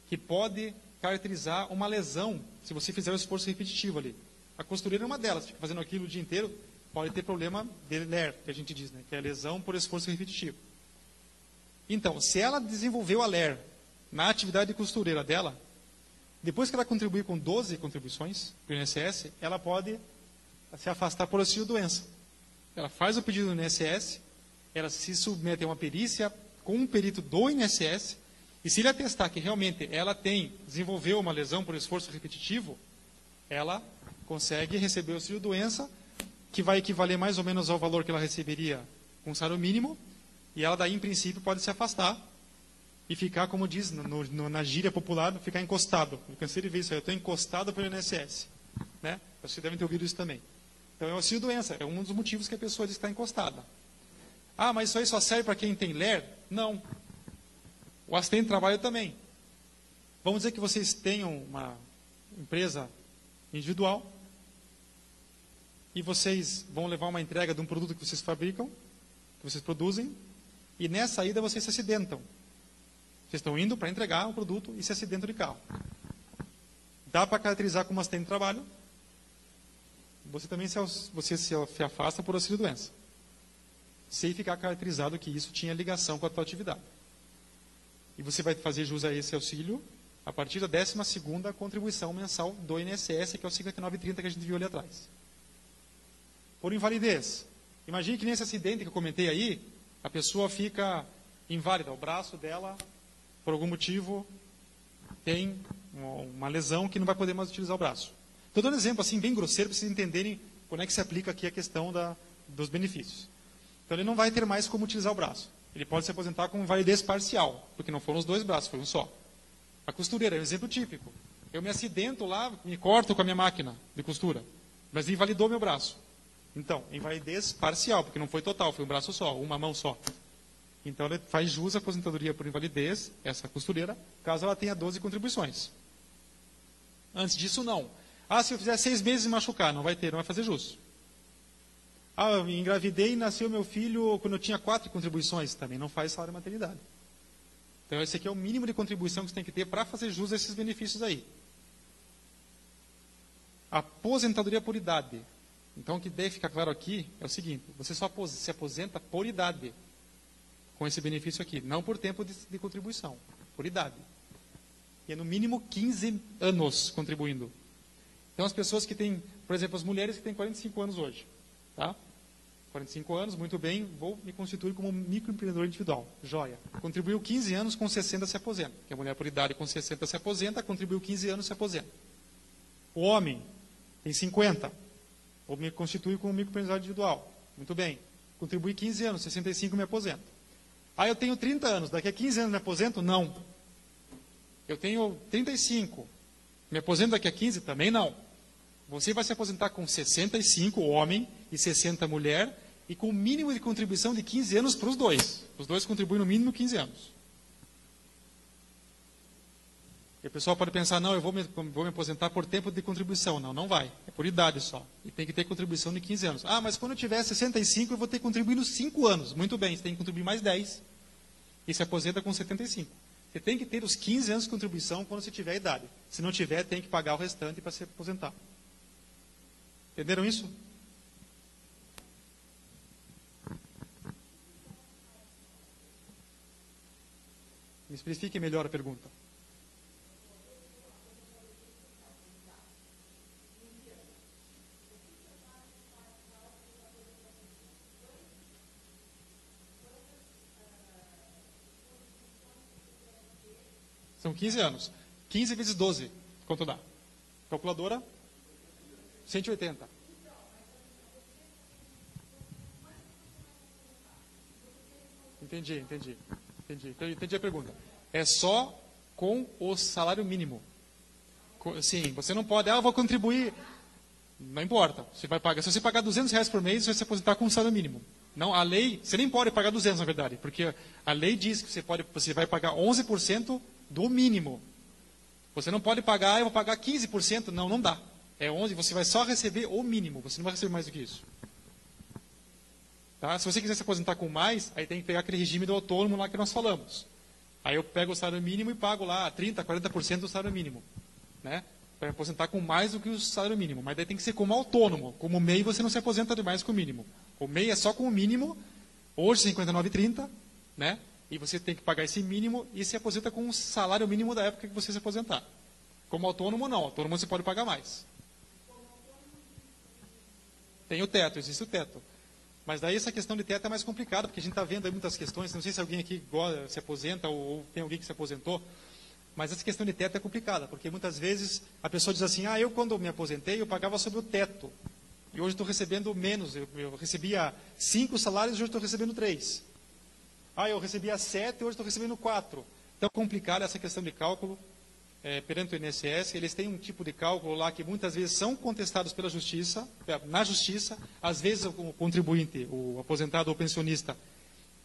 que pode caracterizar uma lesão, se você fizer o esforço repetitivo ali. A costureira é uma delas, fica fazendo aquilo o dia inteiro, pode ter problema de LER, que a gente diz, né, que é a lesão por esforço repetitivo. Então, se ela desenvolveu a LER na atividade de costureira dela, depois que ela contribuir com 12 contribuições para o INSS, ela pode se afastar por auxílio-doença. Ela faz o pedido do INSS, ela se submete a uma perícia com um perito do INSS, E se ele atestar que realmente ela desenvolveu uma lesão por esforço repetitivo, ela consegue receber o auxílio-doença, que vai equivaler mais ou menos ao valor que ela receberia com o salário mínimo, e ela daí, em princípio, pode se afastar e ficar, como diz na gíria popular, ficar encostado. Eu cansei de ver isso aí, eu estou encostado pelo INSS. Né? Vocês devem ter ouvido isso também. Então, é o auxílio-doença, é um dos motivos que a pessoa diz que está encostada. Ah, mas isso aí só serve para quem tem LER? Não. O assistente de trabalho também. Vamos dizer que vocês tenham uma empresa individual e vocês vão levar uma entrega de um produto que vocês fabricam, que vocês produzem, e nessa ida vocês se acidentam. Vocês estão indo para entregar o produto e se acidentam de carro. Dá para caracterizar como acidente de trabalho. Você também se afasta por auxílio-doença. Sem ficar caracterizado que isso tinha ligação com a tua atividade. E você vai fazer jus a esse auxílio a partir da 12ª contribuição mensal do INSS, que é o 59,30 que a gente viu ali atrás. Por invalidez. Imagine que nesse acidente que eu comentei aí, a pessoa fica inválida, o braço dela, por algum motivo, tem uma lesão que não vai poder mais utilizar o braço. Estou dando um exemplo assim bem grosseiro para vocês entenderem quando é que se aplica aqui a questão dos benefícios. Então ele não vai ter mais como utilizar o braço. Ele pode se aposentar com invalidez parcial, porque não foram os dois braços, foi um só. A costureira é um exemplo típico. Eu me acidento lá, me corto com a minha máquina de costura, mas invalidou meu braço. Então, invalidez parcial, porque não foi total, foi um braço só, uma mão só. Então, ele faz jus à aposentadoria por invalidez, essa costureira, caso ela tenha 12 contribuições. Antes disso, não. Ah, se eu fizer 6 meses e machucar, não vai fazer jus. Ah, eu engravidei e nasceu meu filho quando eu tinha 4 contribuições, também não faz salário de maternidade. Então, esse aqui é o mínimo de contribuição que você tem que ter para fazer jus a esses benefícios aí. Aposentadoria por idade. Então, o que deve ficar claro aqui é o seguinte: você só se aposenta por idade com esse benefício aqui, não por tempo de contribuição, por idade. E é no mínimo 15 anos contribuindo. Então, as pessoas que têm, por exemplo, as mulheres que têm 45 anos hoje, tá? 45 anos, muito bem, vou me constituir como microempreendedor individual. Joia. Contribuiu 15 anos, com 60 se aposenta. Porque a mulher por idade com 60 se aposenta, contribuiu 15 anos se aposenta. O homem tem 50, vou me constituir como microempreendedor individual. Muito bem. Contribui 15 anos, 65 me aposento. Ah, eu tenho 30 anos, daqui a 15 anos me aposento? Não. Eu tenho 35, me aposento daqui a 15? Também não. Você vai se aposentar com 65, homem, e 60, mulher, e com o mínimo de contribuição de 15 anos para os dois. Os dois contribuem no mínimo 15 anos. E o pessoal pode pensar, não, eu vou me aposentar por tempo de contribuição. Não, não vai. É por idade só. E tem que ter contribuição de 15 anos. Ah, mas quando eu tiver 65, eu vou ter que contribuir nos 5 anos. Muito bem, você tem que contribuir mais 10. E se aposenta com 75. Você tem que ter os 15 anos de contribuição quando você tiver idade. Se não tiver, tem que pagar o restante para se aposentar. Entenderam isso? Me explique melhor a pergunta. São 15 anos. 15 vezes 12. Quanto dá? Calculadora? 180. Entendi. Entendi a pergunta. É só com o salário mínimo. Sim, você não pode, eu vou contribuir. Não importa. Você vai pagar. Se você pagar R$200 por mês, você vai se aposentar com um salário mínimo. Não, a lei, você nem pode pagar 200 na verdade, porque a lei diz que você vai pagar 11% do mínimo. Você não pode pagar, eu vou pagar 15%. Não, não dá. É 11, você vai só receber o mínimo, você não vai receber mais do que isso. Tá? Se você quiser se aposentar com mais, aí tem que pegar aquele regime do autônomo lá que nós falamos. Aí eu pego o salário mínimo e pago lá 30%, 40% do salário mínimo. Né? Para me aposentar com mais do que o salário mínimo. Mas daí tem que ser como autônomo. Como MEI você não se aposenta demais com o mínimo. O MEI é só com o mínimo, hoje R$ 59,30, né? E você tem que pagar esse mínimo e se aposenta com o salário mínimo da época que você se aposentar. Como autônomo, não. Autônomo você pode pagar mais. Tem o teto, existe o teto. Mas daí essa questão de teto é mais complicada, porque a gente está vendo aí muitas questões, não sei se alguém aqui se aposenta ou tem alguém que se aposentou, mas essa questão de teto é complicada, porque muitas vezes a pessoa diz assim, eu quando me aposentei eu pagava sobre o teto, e hoje estou recebendo menos, eu recebia 5 salários e hoje estou recebendo 3. Eu recebia 7 e hoje estou recebendo 4. Então é complicada essa questão de cálculo perante o INSS, eles têm um tipo de cálculo lá que muitas vezes são contestados pela justiça, na justiça, às vezes o contribuinte, o aposentado ou pensionista,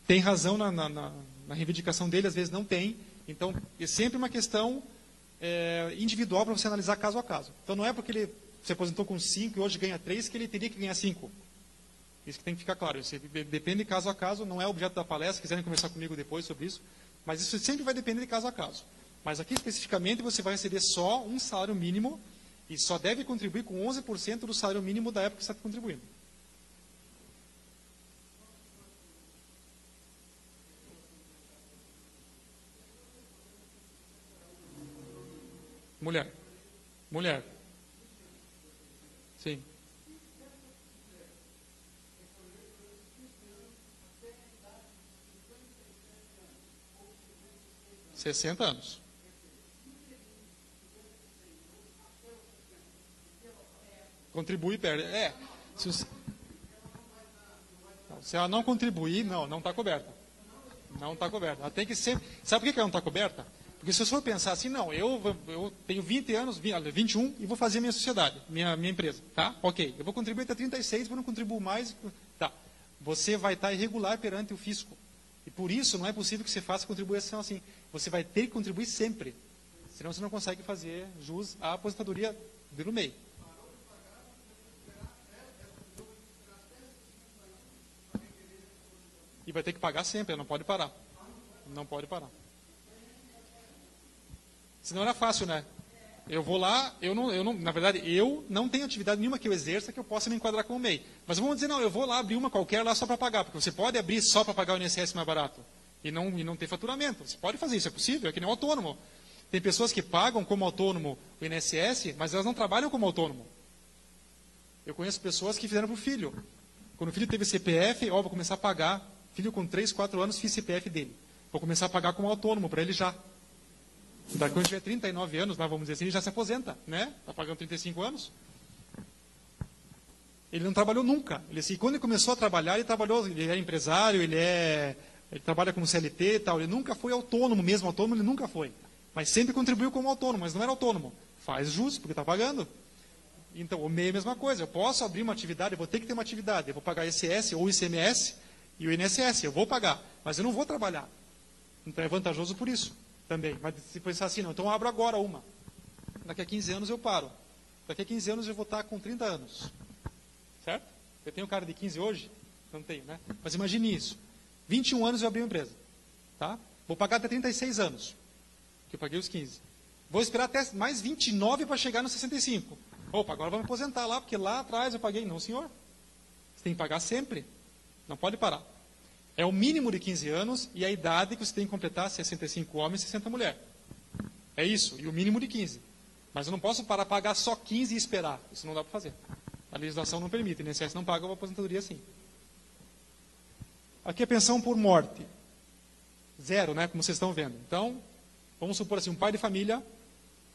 tem razão na reivindicação dele, às vezes não tem. Então, é sempre uma questão individual para você analisar caso a caso. Então, não é porque ele se aposentou com 5 e hoje ganha 3 que ele teria que ganhar 5. Isso que tem que ficar claro. Isso depende caso a caso, não é objeto da palestra, se quiserem conversar comigo depois sobre isso, mas isso sempre vai depender de caso a caso. Mas aqui, especificamente, você vai receber só um salário mínimo e só deve contribuir com 11% do salário mínimo da época que você está contribuindo. Mulher. Mulher. Sim. $60. Contribui e perde. Se ela não contribuir, não está coberta. Não está coberta. Ela tem que sempre. Sabe por que ela não está coberta? Porque se você for pensar assim, eu tenho 20 anos, 21, e vou fazer minha sociedade, minha empresa. Tá? Ok. Eu vou contribuir até 36, vou não contribuir mais. Tá. Você vai estar irregular perante o fisco. E por isso não é possível que você faça contribuição assim. Você vai ter que contribuir sempre. Senão você não consegue fazer jus à aposentadoria do MEI. E vai ter que pagar sempre, não pode parar. Não pode parar. Senão era fácil, né? Eu vou lá, na verdade, eu não tenho atividade nenhuma que eu exerça que eu possa me enquadrar como MEI. Mas vamos dizer, eu vou lá abrir uma qualquer lá só para pagar, porque você pode abrir só para pagar o INSS mais barato e não ter faturamento. Você pode fazer isso, é possível, é que nem um autônomo. Tem pessoas que pagam como autônomo o INSS, mas elas não trabalham como autônomo. Eu conheço pessoas que fizeram para o filho. Quando o filho teve CPF, vou começar a pagar. Filho com 3, 4 anos, fiz CPF dele. Vou começar a pagar como autônomo para ele já. Daí quando tiver 39 anos, vamos dizer assim, ele já se aposenta, né? Está pagando 35 anos. Ele não trabalhou nunca. Quando ele começou a trabalhar, ele é empresário, ele trabalha como CLT e tal. Ele nunca foi autônomo, mesmo autônomo, ele nunca foi. Mas sempre contribuiu como autônomo, mas não era autônomo. Faz jus, porque está pagando. Então, o MEI é a mesma coisa. Eu posso abrir uma atividade, eu vou ter que ter uma atividade. Eu vou pagar ICS ou ICMS e o INSS, eu vou pagar. Mas eu não vou trabalhar. Então é vantajoso por isso também. Mas se pensar assim, então eu abro agora uma. Daqui a 15 anos eu paro. Daqui a 15 anos eu vou estar com 30 anos. Certo? Eu tenho um cara de 15 hoje? Não tenho, né? Mas imagine isso. 21 anos eu abri uma empresa. Tá? Vou pagar até 36 anos. Que eu paguei os 15. Vou esperar até mais 29 para chegar nos 65. Opa, agora vou me aposentar lá, porque lá atrás eu paguei. Não, senhor. Você tem que pagar sempre. Não pode parar. É o mínimo de 15 anos e a idade que você tem que completar 65 homens e 60 mulher. É isso, e o mínimo de 15. Mas eu não posso pagar só 15 e esperar. Isso não dá para fazer. A legislação não permite, o INSS não paga uma aposentadoria assim. Aqui é pensão por morte. 0, né, como vocês estão vendo. Então, vamos supor assim, um pai de família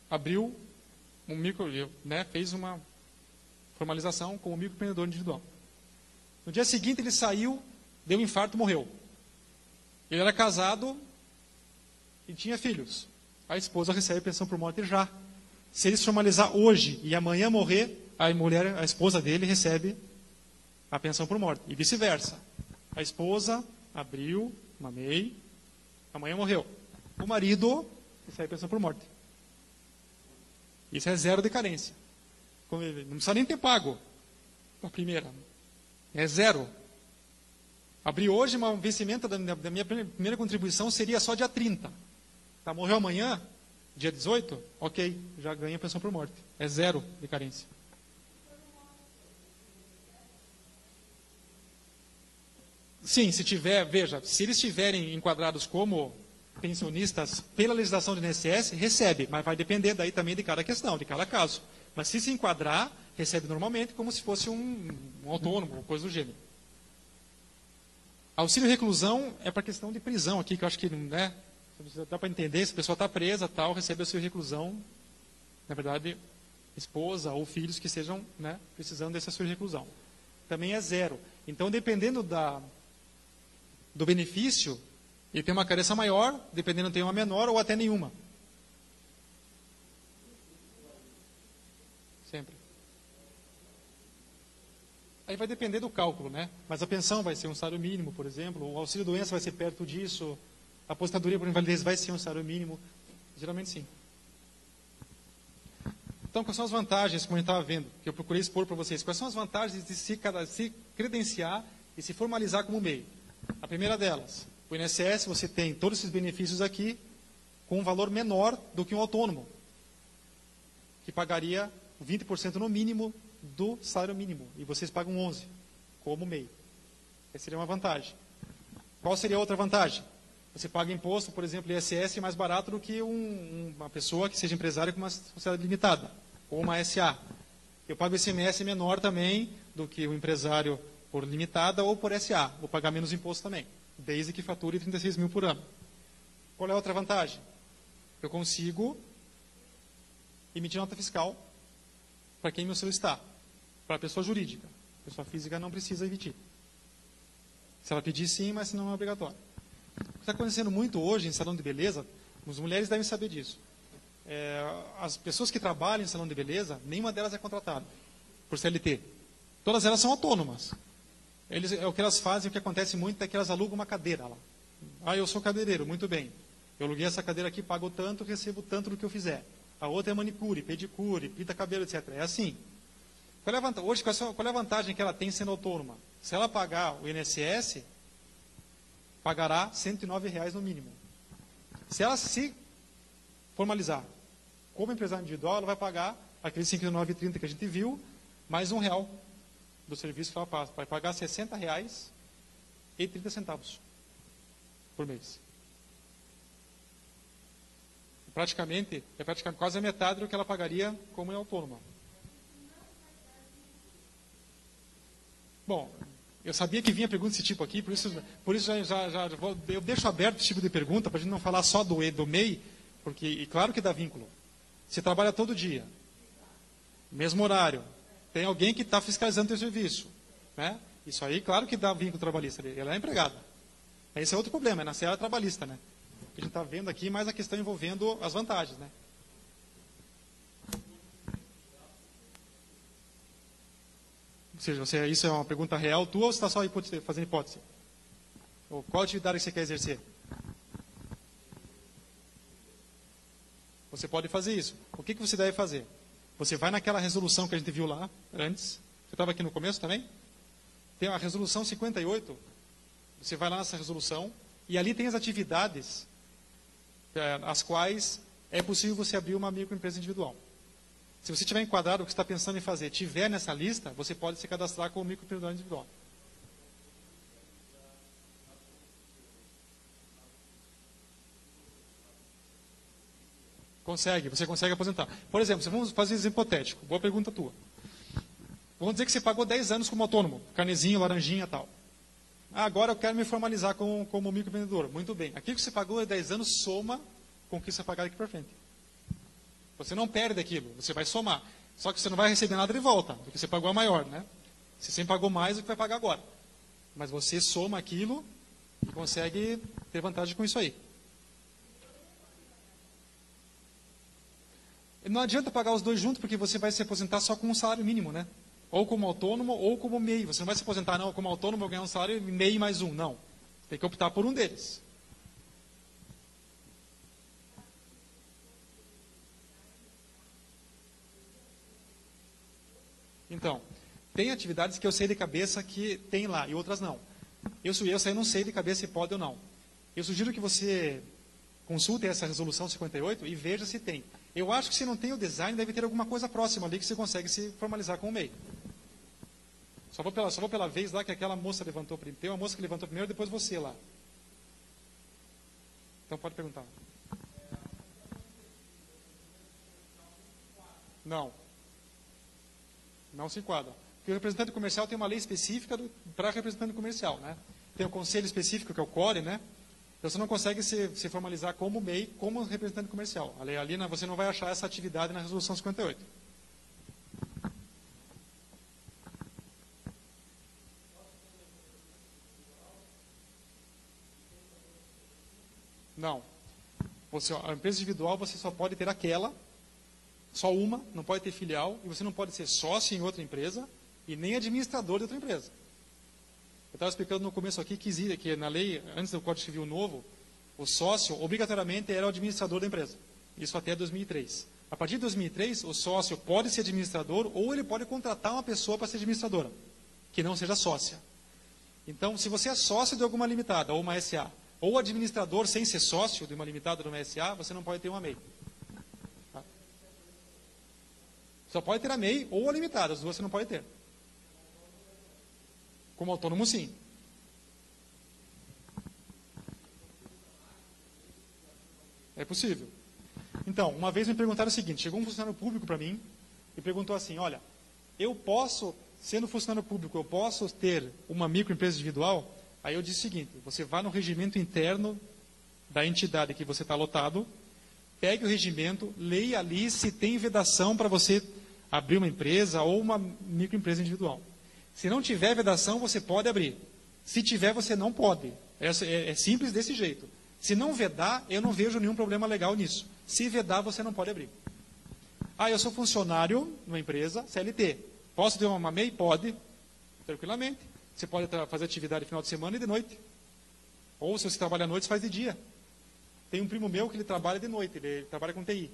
abriu fez uma formalização como microempreendedor individual. No dia seguinte ele saiu, deu um infarto, morreu. Ele era casado e tinha filhos. A esposa recebe pensão por morte já. Se ele se formalizar hoje e amanhã morrer, a esposa dele recebe a pensão por morte. E vice-versa. A esposa abriu uma MEI, amanhã morreu. O marido recebe pensão por morte. Isso é 0 de carência. Não precisa nem ter pago a primeira. É 0. Abrir hoje um vencimento da minha primeira contribuição seria só dia 30. Tá, morreu amanhã, dia 18? Ok, já ganha pensão por morte. É 0 de carência. Sim, se tiver, veja, se eles estiverem enquadrados como pensionistas pela legislação do INSS, recebe, mas vai depender daí também de cada questão, de cada caso. Mas se enquadrar, recebe normalmente como se fosse um autônomo, ou coisa do gênero. Auxílio reclusão é para questão de prisão aqui, que eu acho que, né, dá para entender, se a pessoa está presa, tal, recebe auxílio reclusão, na verdade, esposa ou filhos que estejam, né, precisando desse auxílio reclusão. Também é 0. Então, dependendo do benefício, ele tem uma carência maior, dependendo tem uma menor ou até nenhuma. Sempre. Aí vai depender do cálculo, né? Mas a pensão vai ser um salário mínimo, por exemplo, o auxílio doença vai ser perto disso, a aposentadoria por invalidez vai ser um salário mínimo, geralmente sim. Então, quais são as vantagens, como a gente estava vendo, que eu procurei expor para vocês? Quais são as vantagens de se credenciar e se formalizar como MEI? A primeira delas, o INSS, você tem todos esses benefícios aqui com um valor menor do que um autônomo, que pagaria 20% no mínimo do salário mínimo, e vocês pagam 11%, como MEI. Essa seria uma vantagem. Qual seria a outra vantagem? Você paga imposto, por exemplo, ISS mais barato do que uma pessoa que seja empresária com uma sociedade limitada, ou uma SA. Eu pago ICMS menor também do que o empresário por limitada ou por SA. Vou pagar menos imposto também, desde que fature 36 mil por ano. Qual é a outra vantagem? Eu consigo emitir nota fiscal para quem me solicitar. Para a pessoa jurídica. A pessoa física não precisa emitir. Se ela pedir, sim, mas não é obrigatório. O que está acontecendo muito hoje em salão de beleza, as mulheres devem saber disso. As pessoas que trabalham em salão de beleza, nenhuma delas é contratada por CLT. Todas elas são autônomas. O que elas fazem, o que acontece muito é que elas alugam uma cadeira lá. Ah, eu sou cadeireiro, muito bem. Eu aluguei essa cadeira aqui, pago tanto, recebo tanto do que eu fizer. A outra é manicure, pedicure, pinta cabelo, etc. É assim. Hoje, qual é a vantagem que ela tem sendo autônoma? Se ela pagar o INSS, pagará R$ 109 no mínimo. Se ela se formalizar como empresária individual, ela vai pagar aqueles R$ 59,30 que a gente viu, mais R$1 do serviço que ela passa. Vai pagar R$ 60,30 por mês. Praticamente quase a metade do que ela pagaria como autônoma. Bom, eu sabia que vinha pergunta desse tipo aqui, por isso eu deixo aberto esse tipo de pergunta, para a gente não falar só do MEI, porque, e claro que dá vínculo. Você trabalha todo dia, mesmo horário, tem alguém que está fiscalizando o seu serviço. Né? Isso aí, claro que dá vínculo trabalhista, ela é empregada. Esse é outro problema, é na seara trabalhista, né? O que a gente está vendo aqui, mais a questão envolvendo as vantagens, né? Ou seja, isso é uma pergunta real tua ou você está só fazendo hipótese? Ou qual atividade que você quer exercer? Você pode fazer isso. O que você deve fazer? Você vai naquela resolução que a gente viu lá antes. Você estava aqui no começo também? Tem a resolução 58. Você vai lá nessa resolução e ali tem as atividades as quais é possível você abrir uma microempresa individual. Se você tiver enquadrado o que você está pensando em fazer, tiver nessa lista, você pode se cadastrar como microempreendedor individual. Você consegue aposentar. Por exemplo, vamos fazer um exemplo hipotético. Boa pergunta tua. Vamos dizer que você pagou 10 anos como autônomo, carnezinho, laranjinha e tal. Agora eu quero me formalizar como microempreendedor. Muito bem. Aquilo que você pagou há 10 anos soma com o que você pagar daqui para frente. Você não perde aquilo, você vai somar. Só que você não vai receber nada de volta, porque você pagou a maior, né? Você sempre pagou mais do que vai pagar agora. Mas você soma aquilo e consegue ter vantagem com isso aí. Não adianta pagar os dois juntos, porque você vai se aposentar só com um salário mínimo, né? Ou como autônomo, ou como MEI. Você não vai se aposentar, não, como autônomo, eu ganhar um salário MEI mais um. Não. Tem que optar por um deles. Então, tem atividades que eu sei de cabeça que tem lá, e outras não. Eu não sei de cabeça se pode ou não. Eu sugiro que você consulte essa resolução 58 e veja se tem. Eu acho que se não tem o design, deve ter alguma coisa próxima ali que você consegue se formalizar com o MEI. Só vou pela vez lá que aquela moça levantou primeiro. Tem uma moça que levantou primeiro, depois você lá. Então pode perguntar. Não. Não se enquadra. Porque o representante comercial tem uma lei específica para representante comercial, né? tem o conselho específico, que é o CORE, né? Então, você não consegue se formalizar como MEI, como representante comercial. Ali você não vai achar essa atividade na Resolução 58. Não. A empresa individual, você só pode ter aquela, só uma, não pode ter filial, e você não pode ser sócio em outra empresa e nem administrador de outra empresa. Eu estava explicando no começo aqui que na lei, antes do Código Civil novo, o sócio obrigatoriamente era o administrador da empresa. Isso até 2003. A partir de 2003, o sócio pode ser administrador ou ele pode contratar uma pessoa para ser administradora, que não seja sócia. Então, se você é sócio de alguma limitada ou uma SA, ou administrador sem ser sócio de uma limitada ou uma SA, você não pode ter uma MEI. Tá? Só pode ter a MEI ou a limitada, as duas você não pode ter. Como autônomo, sim. É possível. Então, uma vez me perguntaram o seguinte, chegou um funcionário público para mim e perguntou assim, olha, eu posso, sendo funcionário público, eu posso ter uma microempresa individual? Aí eu disse o seguinte, você vai no regimento interno da entidade que você está lotado, pegue o regimento, leia ali se tem vedação para você abrir uma empresa ou uma microempresa individual. Se não tiver vedação, você pode abrir. Se tiver, você não pode. É simples desse jeito. Se não vedar, eu não vejo nenhum problema legal nisso. Se vedar, você não pode abrir. Eu sou funcionário numa empresa, CLT. Posso ter uma MEI? Pode, tranquilamente. Você pode fazer atividade final de semana e de noite. Ou se você trabalha à noite, você faz de dia. Tem um primo meu que ele trabalha de noite, ele trabalha com TI.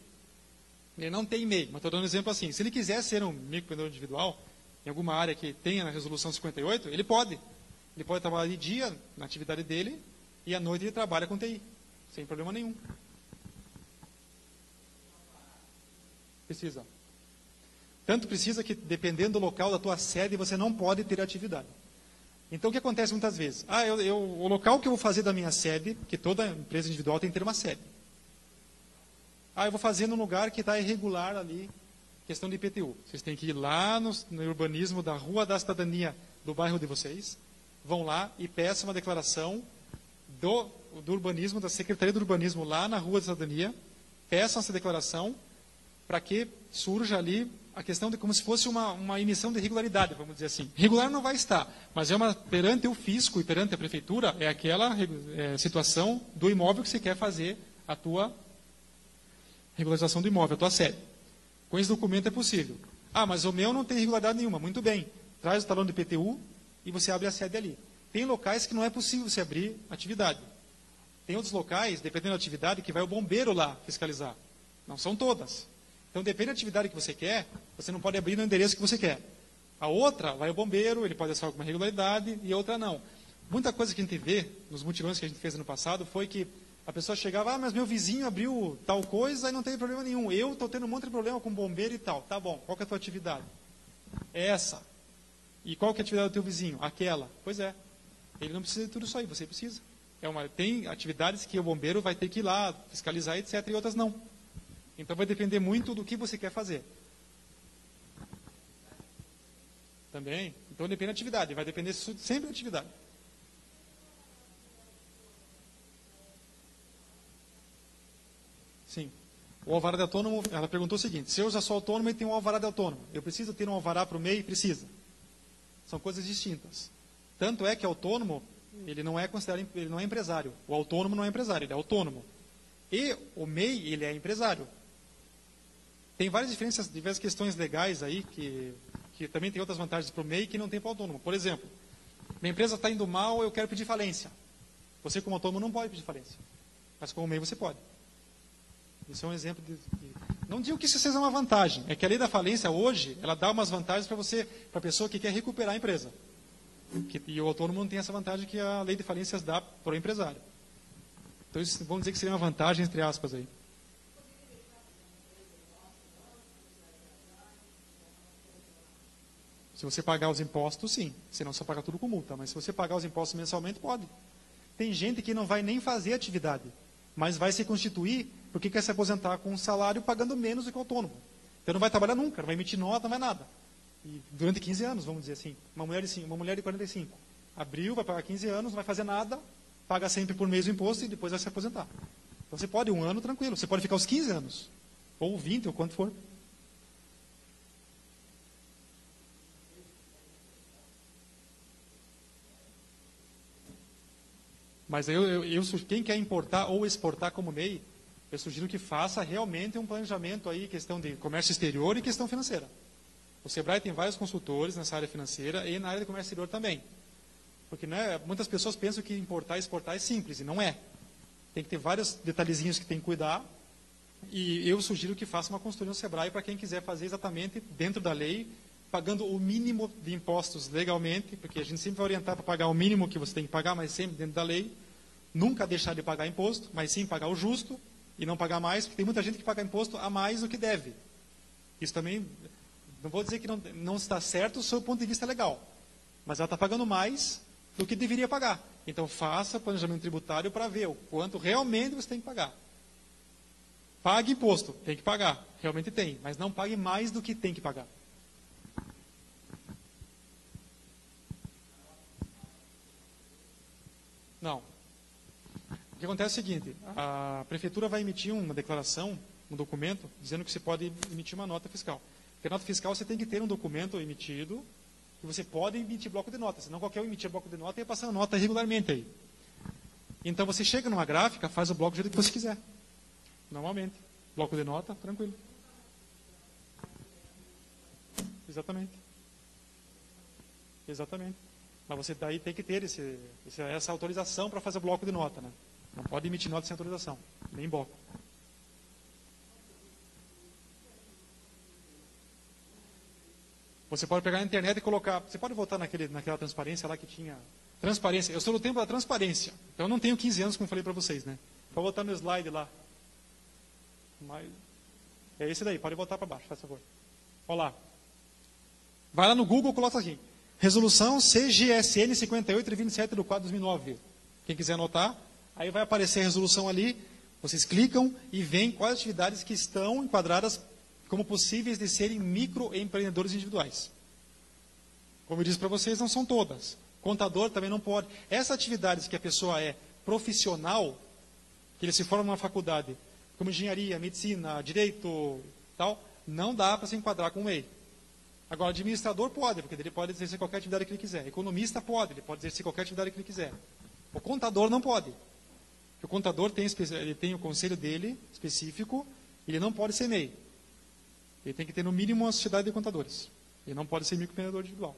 Ele não tem MEI, mas estou dando um exemplo assim. Se ele quiser ser um microempreendedor individual, em alguma área que tenha na Resolução 58, ele pode. Ele pode trabalhar de dia na atividade dele e à noite ele trabalha com TI, sem problema nenhum. Precisa. Tanto precisa que, dependendo do local da tua sede, você não pode ter atividade. Então, o que acontece muitas vezes? O local que eu vou fazer da minha sede, que toda empresa individual tem que ter uma sede. Eu vou fazer num lugar que está irregular ali, questão de IPTU. Vocês têm que ir lá no urbanismo da Rua da Cidadania do bairro de vocês, vão lá e peçam uma declaração do urbanismo, da Secretaria do Urbanismo lá na Rua da Cidadania, peçam essa declaração para que surja ali a questão de como se fosse uma emissão de irregularidade, vamos dizer assim. Regular não vai estar, mas perante o fisco e perante a prefeitura, é aquela situação do imóvel que você quer fazer a tua regularização do imóvel, a tua sede. Com esse documento é possível. Mas o meu não tem irregularidade nenhuma. Muito bem, traz o talão de IPTU e você abre a sede ali. Tem locais que não é possível você abrir atividade. Tem outros locais, dependendo da atividade, que vai o bombeiro lá fiscalizar. Não são todas. Então, depende da atividade que você quer, você não pode abrir no endereço que você quer. A outra, vai o bombeiro, ele pode achar alguma irregularidade, e a outra não. Muita coisa que a gente vê, nos mutirões que a gente fez ano passado, foi que a pessoa chegava, mas meu vizinho abriu tal coisa e não tem problema nenhum. Eu estou tendo um monte de problema com bombeiro e tal. Tá bom, qual que é a tua atividade? É essa. E qual que é a atividade do teu vizinho? Aquela. Pois é. Ele não precisa de tudo isso aí, você precisa. Tem atividades que o bombeiro vai ter que ir lá, fiscalizar, etc., e outras não. Então vai depender muito do que você quer fazer. Também. Então depende da atividade, vai depender sempre da atividade. Sim. O alvará de autônomo, ela perguntou o seguinte, se eu já sou autônomo e tenho um alvará de autônomo, eu preciso ter um alvará para o MEI? Precisa. São coisas distintas. Tanto é que autônomo, ele não é considerado, ele não é empresário. O autônomo não é empresário, ele é autônomo. E o MEI, ele é empresário. Tem várias diferenças, diversas questões legais aí, que também tem outras vantagens para o MEI que não tem para o autônomo. Por exemplo, minha empresa está indo mal, eu quero pedir falência. Você, como autônomo, não pode pedir falência. Mas como MEI, você pode. Isso é um exemplo não digo que isso seja uma vantagem. É que a lei da falência, hoje, ela dá umas vantagens para a pessoa que quer recuperar a empresa. E o autônomo não tem essa vantagem que a lei de falências dá para o empresário. Então, isso, vamos dizer que seria uma vantagem, entre aspas, aí. Se você pagar os impostos, sim. Senão você paga tudo com multa. Mas se você pagar os impostos mensalmente, pode. Tem gente que não vai nem fazer atividade, mas vai se constituir porque quer se aposentar com um salário pagando menos do que o autônomo. Então não vai trabalhar nunca, não vai emitir nota, não vai nada. E durante 15 anos, vamos dizer assim. Uma mulher de 45. Abriu, vai pagar 15 anos, não vai fazer nada, paga sempre por mês o imposto e depois vai se aposentar. Então você pode 1 ano tranquilo, você pode ficar os 15 anos, ou 20, ou quanto for. Mas quem quer importar ou exportar como MEI, eu sugiro que faça realmente um planejamento aí, questão de comércio exterior e questão financeira. O Sebrae tem vários consultores nessa área financeira e na área de comércio exterior também. Porque muitas pessoas pensam que importar e exportar é simples, e não é. Tem que ter vários detalhezinhos que tem que cuidar. E eu sugiro que faça uma consultoria no Sebrae para quem quiser fazer exatamente dentro da lei, pagando o mínimo de impostos legalmente, porque a gente sempre vai orientar para pagar o mínimo que você tem que pagar, mas sempre dentro da lei. Nunca deixar de pagar imposto, mas sim pagar o justo e não pagar mais, porque tem muita gente que paga imposto a mais do que deve. Isso também, não vou dizer que não está certo do seu ponto de vista legal, mas ela está pagando mais do que deveria pagar. Então faça planejamento tributário para ver o quanto realmente você tem que pagar. Pague imposto, tem que pagar, realmente tem, mas não pague mais do que tem que pagar. Não. O que acontece é o seguinte, a prefeitura vai emitir uma declaração, um documento, dizendo que você pode emitir uma nota fiscal. Porque a nota fiscal você tem que ter um documento emitido, que você pode emitir bloco de nota, senão qualquer um emitir bloco de nota ia passando nota regularmente aí. Então você chega numa gráfica, faz o bloco do jeito que você quiser. Normalmente. Bloco de nota, tranquilo. Exatamente. Exatamente. Mas você daí tem que ter essa autorização para fazer o bloco de nota, né? Não pode emitir nota sem autorização, nem bloco. Você pode pegar na internet e colocar. Você pode voltar naquela transparência lá que tinha. Transparência. Eu sou no tempo da transparência. Então eu não tenho 15 anos, como eu falei para vocês, né? Pode voltar no slide lá. É esse daí, pode voltar para baixo, faz favor. Olha lá. Vai lá no Google e coloca assim. Resolução CGSN 58 de 27 de 4 de 2009. Quem quiser anotar, aí vai aparecer a resolução ali. Vocês clicam e veem quais atividades que estão enquadradas como possíveis de serem microempreendedores individuais. Como eu disse para vocês, não são todas. Contador também não pode. Essas atividades que a pessoa é profissional, que ele se forma numa faculdade, como engenharia, medicina, direito, tal, não dá para se enquadrar com o MEI. Agora, administrador pode, porque ele pode exercer qualquer atividade que ele quiser. Economista pode, ele pode exercer qualquer atividade que ele quiser. O contador não pode. Porque o contador ele tem o conselho dele, específico, ele não pode ser MEI. Ele tem que ter, no mínimo, uma sociedade de contadores. Ele não pode ser microempreendedor individual.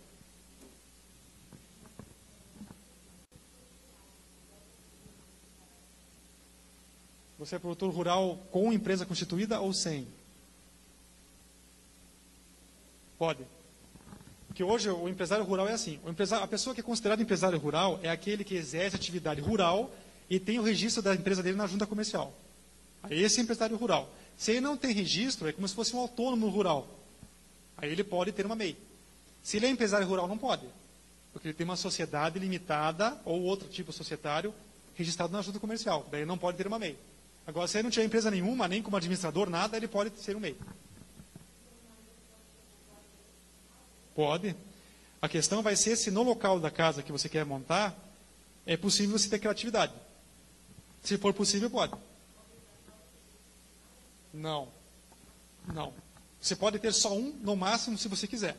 Você é produtor rural com empresa constituída ou sem? Pode. Porque hoje o empresário rural é assim. A pessoa que é considerada empresário rural é aquele que exerce atividade rural e tem o registro da empresa dele na junta comercial. Esse é empresário rural. Se ele não tem registro, é como se fosse um autônomo rural. Aí ele pode ter uma MEI. Se ele é empresário rural, não pode. Porque ele tem uma sociedade limitada ou outro tipo societário registrado na junta comercial. Daí ele não pode ter uma MEI. Agora, se ele não tiver empresa nenhuma, nem como administrador, nada, ele pode ser um MEI. Pode. A questão vai ser se no local da casa que você quer montar, é possível você ter aquela atividade. Se for possível, pode. Não. Não. Você pode ter só um, no máximo, se você quiser.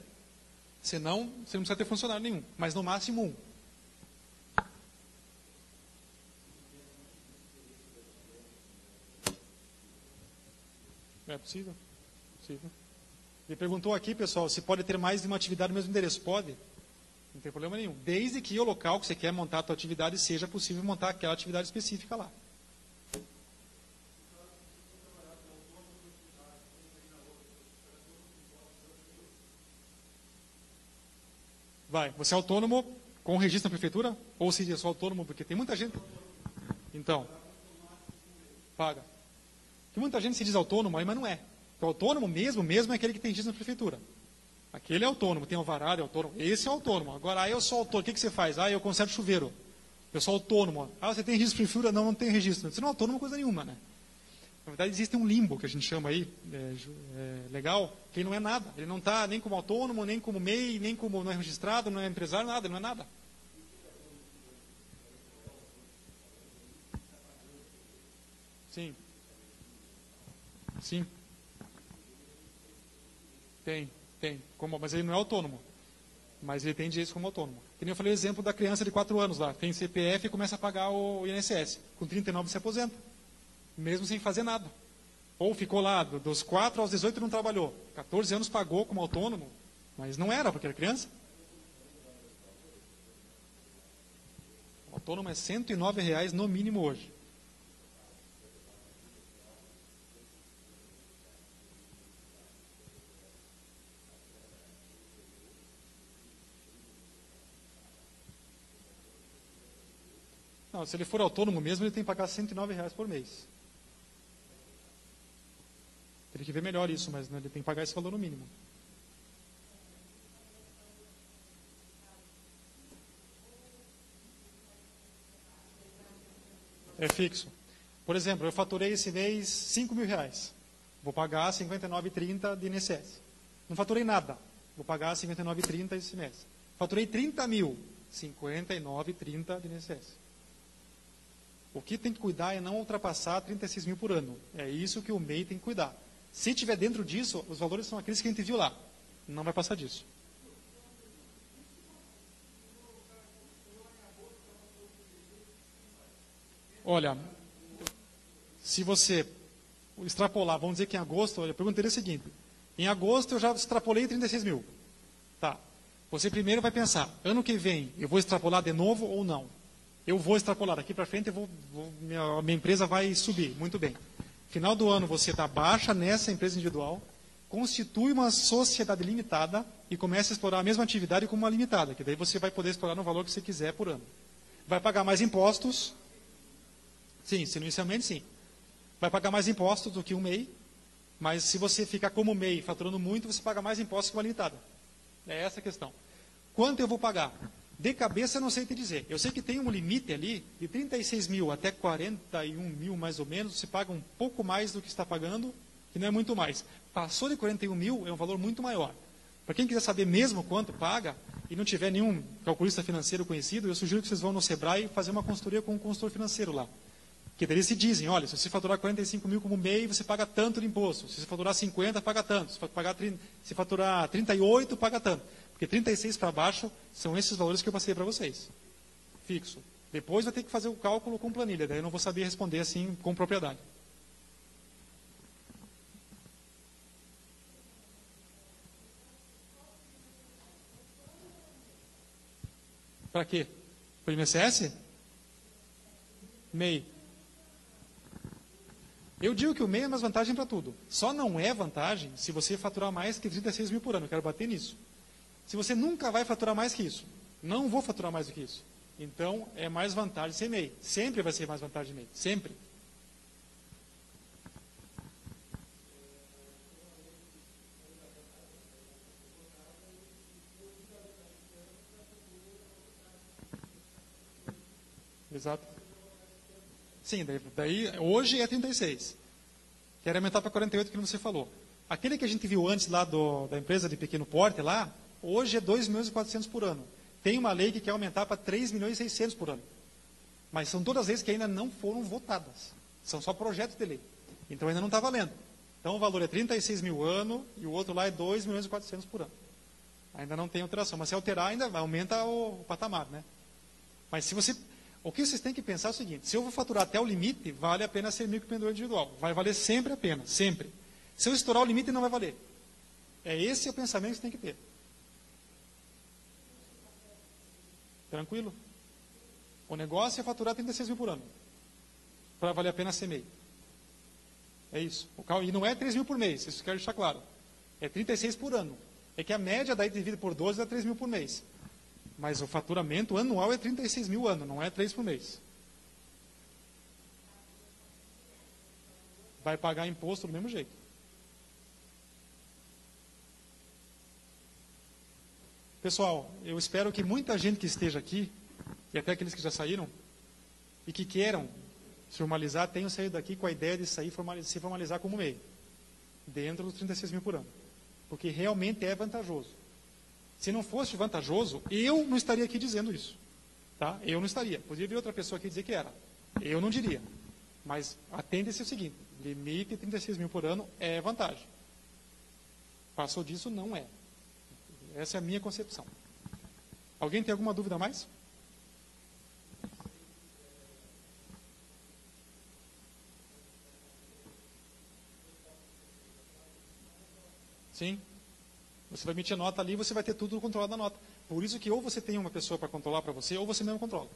Senão, você não precisa ter funcionário nenhum. Mas no máximo um. É possível? Possível. Ele perguntou aqui, pessoal, se pode ter mais de uma atividade no mesmo endereço. Pode. Não tem problema nenhum. Desde que o local que você quer montar a sua atividade seja possível montar aquela atividade específica lá. Vai. Você é autônomo com registro na prefeitura? Ou se diz autônomo porque tem muita gente... Então, paga. Porque muita gente se diz autônomo, mas não é. O autônomo mesmo é aquele que tem registro na prefeitura. Aquele é autônomo, tem alvará, é autônomo. Esse é autônomo. Agora, eu sou autônomo. O que você faz? Eu conservo chuveiro. Eu sou autônomo. Você tem registro na prefeitura? Não, não tem registro. Você não é autônomo coisa nenhuma, né? Na verdade, existe um limbo, que a gente chama aí, legal, que ele não é nada. Ele não está nem como autônomo, nem como MEI, nem como não é registrado, não é empresário, nada, ele não é nada. Sim. Sim. Tem. Mas ele não é autônomo. Mas ele tem direito como autônomo. Que nem eu falei o exemplo da criança de 4 anos lá. Tem CPF e começa a pagar o INSS. Com 39 se aposenta. Mesmo sem fazer nada. Ou ficou lá, dos 4 aos 18 não trabalhou. 14 anos pagou como autônomo. Mas não era, porque era criança. O autônomo é R$109 no mínimo hoje. Não, se ele for autônomo mesmo, ele tem que pagar R$109 por mês. Teria que ver melhor isso, mas né, ele tem que pagar esse valor no mínimo. É fixo. Por exemplo, eu faturei esse mês R$5.000. Vou pagar R$59,30 de INSS. Não faturei nada. Vou pagar R$59,30 esse mês. Faturei 30 mil. R$59,30 de INSS. O que tem que cuidar é não ultrapassar 36 mil por ano. É isso que o MEI tem que cuidar. Se tiver dentro disso, os valores são aqueles que a gente viu lá. Não vai passar disso. Olha, se você extrapolar, vamos dizer que em agosto, eu perguntei o seguinte. Em agosto eu já extrapolei 36 mil. Tá. Você primeiro vai pensar, ano que vem eu vou extrapolar de novo ou não? Eu vou extrapolar, daqui para frente minha empresa vai subir, muito bem. Final do ano você dá baixa nessa empresa individual, constitui uma sociedade limitada e começa a explorar a mesma atividade como uma limitada, que daí você vai poder explorar no valor que você quiser por ano. Vai pagar mais impostos, sim, inicialmente sim. Vai pagar mais impostos do que um MEI, mas se você ficar como MEI faturando muito, você paga mais impostos que uma limitada. É essa a questão. Quanto eu vou pagar? De cabeça eu não sei te dizer. Eu sei que tem um limite ali, de 36 mil até 41 mil mais ou menos, você paga um pouco mais do que está pagando, que não é muito mais. Passou de 41 mil, é um valor muito maior. Para quem quiser saber mesmo quanto paga, e não tiver nenhum calculista financeiro conhecido, eu sugiro que vocês vão no Sebrae fazer uma consultoria com um consultor financeiro lá. Que daí eles se dizem, olha, se você faturar 45 mil como MEI, você paga tanto de imposto. Se você faturar 50, paga tanto. Se faturar 38, paga tanto. Porque 36 para baixo são esses valores que eu passei para vocês. Fixo. Depois vai ter que fazer o cálculo com planilha. Daí eu não vou saber responder assim com propriedade. Para quê? Para o INSS? MEI. Eu digo que o MEI é mais vantagem para tudo. Só não é vantagem se você faturar mais que 36 mil por ano. Eu quero bater nisso. Se você nunca vai faturar mais que isso, não vou faturar mais do que isso. Então, é mais vantagem ser MEI. Sempre vai ser mais vantagem MEI. Sempre. Exato. Sim, daí hoje é 36. Quero aumentar para 48 que você falou. Aquele que a gente viu antes lá da empresa de pequeno porte lá, hoje é 2.400.000 por ano. Tem uma lei que quer aumentar para 3.600.000 por ano. Mas são todas leis que ainda não foram votadas. São só projetos de lei. Então ainda não está valendo. Então o valor é 36 mil ano e o outro lá é 2.400.000 por ano. Ainda não tem alteração. Mas se alterar, ainda aumenta o patamar, né? Mas se você... O que vocês têm que pensar é o seguinte, se eu vou faturar até o limite, vale a pena ser microempreendedor individual. Vai valer sempre a pena, sempre. Se eu estourar o limite, não vai valer. Esse é o pensamento que você tem que ter. Tranquilo? O negócio é faturar 36 mil por ano. Para valer a pena ser MEI. É isso. E não é 3 mil por mês, isso eu quero deixar claro. É 36 por ano. É que a média daí dividida por 12 dá 3 mil por mês. Mas o faturamento anual é 36 mil ano, não é 3 por mês. Vai pagar imposto do mesmo jeito. Pessoal, eu espero que muita gente que esteja aqui, e até aqueles que já saíram, e que queiram se formalizar, tenham saído daqui com a ideia de sair se formalizar como MEI, dentro dos 36 mil por ano. Porque realmente é vantajoso. Se não fosse vantajoso, eu não estaria aqui dizendo isso. Tá? Eu não estaria. Podia vir outra pessoa aqui dizer que era. Eu não diria. Mas atende-se o seguinte, limite 36 mil por ano é vantagem. Passou disso, não é. Essa é a minha concepção. Alguém tem alguma dúvida a mais? Sim. Você vai emitir a nota ali, você vai ter tudo controlado na nota. Por isso que ou você tem uma pessoa para controlar para você, ou você mesmo controla.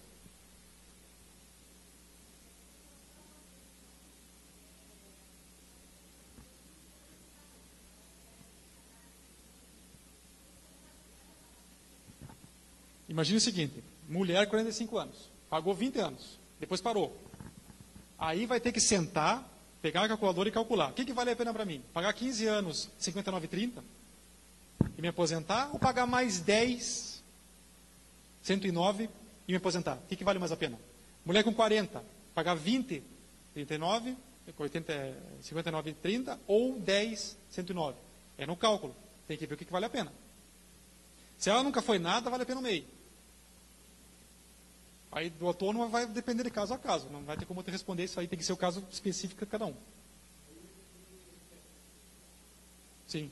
Imagine o seguinte, mulher 45 anos, pagou 20 anos, depois parou. Aí vai ter que sentar, pegar a calculadora e calcular. O que vale a pena para mim? Pagar 15 anos, 59,30? E me aposentar? Ou pagar mais 10, 109 e me aposentar? O que vale mais a pena? Mulher com 40, pagar 20, 39, 59,30 ou 10, 109? É no cálculo. Tem que ver o que vale a pena. Se ela nunca foi nada, vale a pena o MEI. Aí do autônomo vai depender de caso a caso. Não vai ter como te responder isso aí, tem que ser o caso específico de cada um. Sim.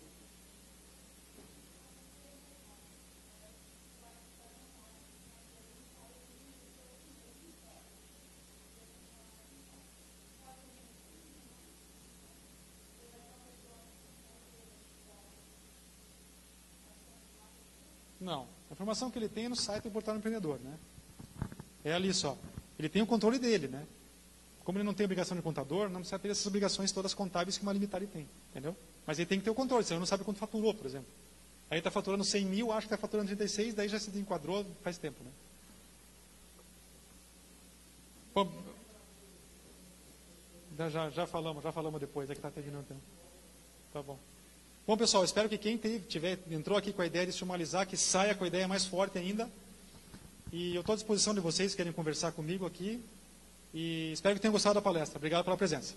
Não. A informação que ele tem é no site do Portal do Empreendedor, né? É ali só. Ele tem o controle dele, né? Como ele não tem obrigação de contador, não precisa ter essas obrigações todas contábeis que uma limitada tem, entendeu? Mas ele tem que ter o controle, senão ele não sabe quanto faturou, por exemplo. Aí está faturando 100 mil, acho que está faturando 36, daí já se enquadrou faz tempo, né? Bom, já falamos depois, é que está terminando o tempo. Tá bom. Bom, pessoal, espero que quem entrou aqui com a ideia de se formalizar, que saia com a ideia mais forte ainda. E eu estou à disposição de vocês que querem conversar comigo aqui. E espero que tenham gostado da palestra. Obrigado pela presença.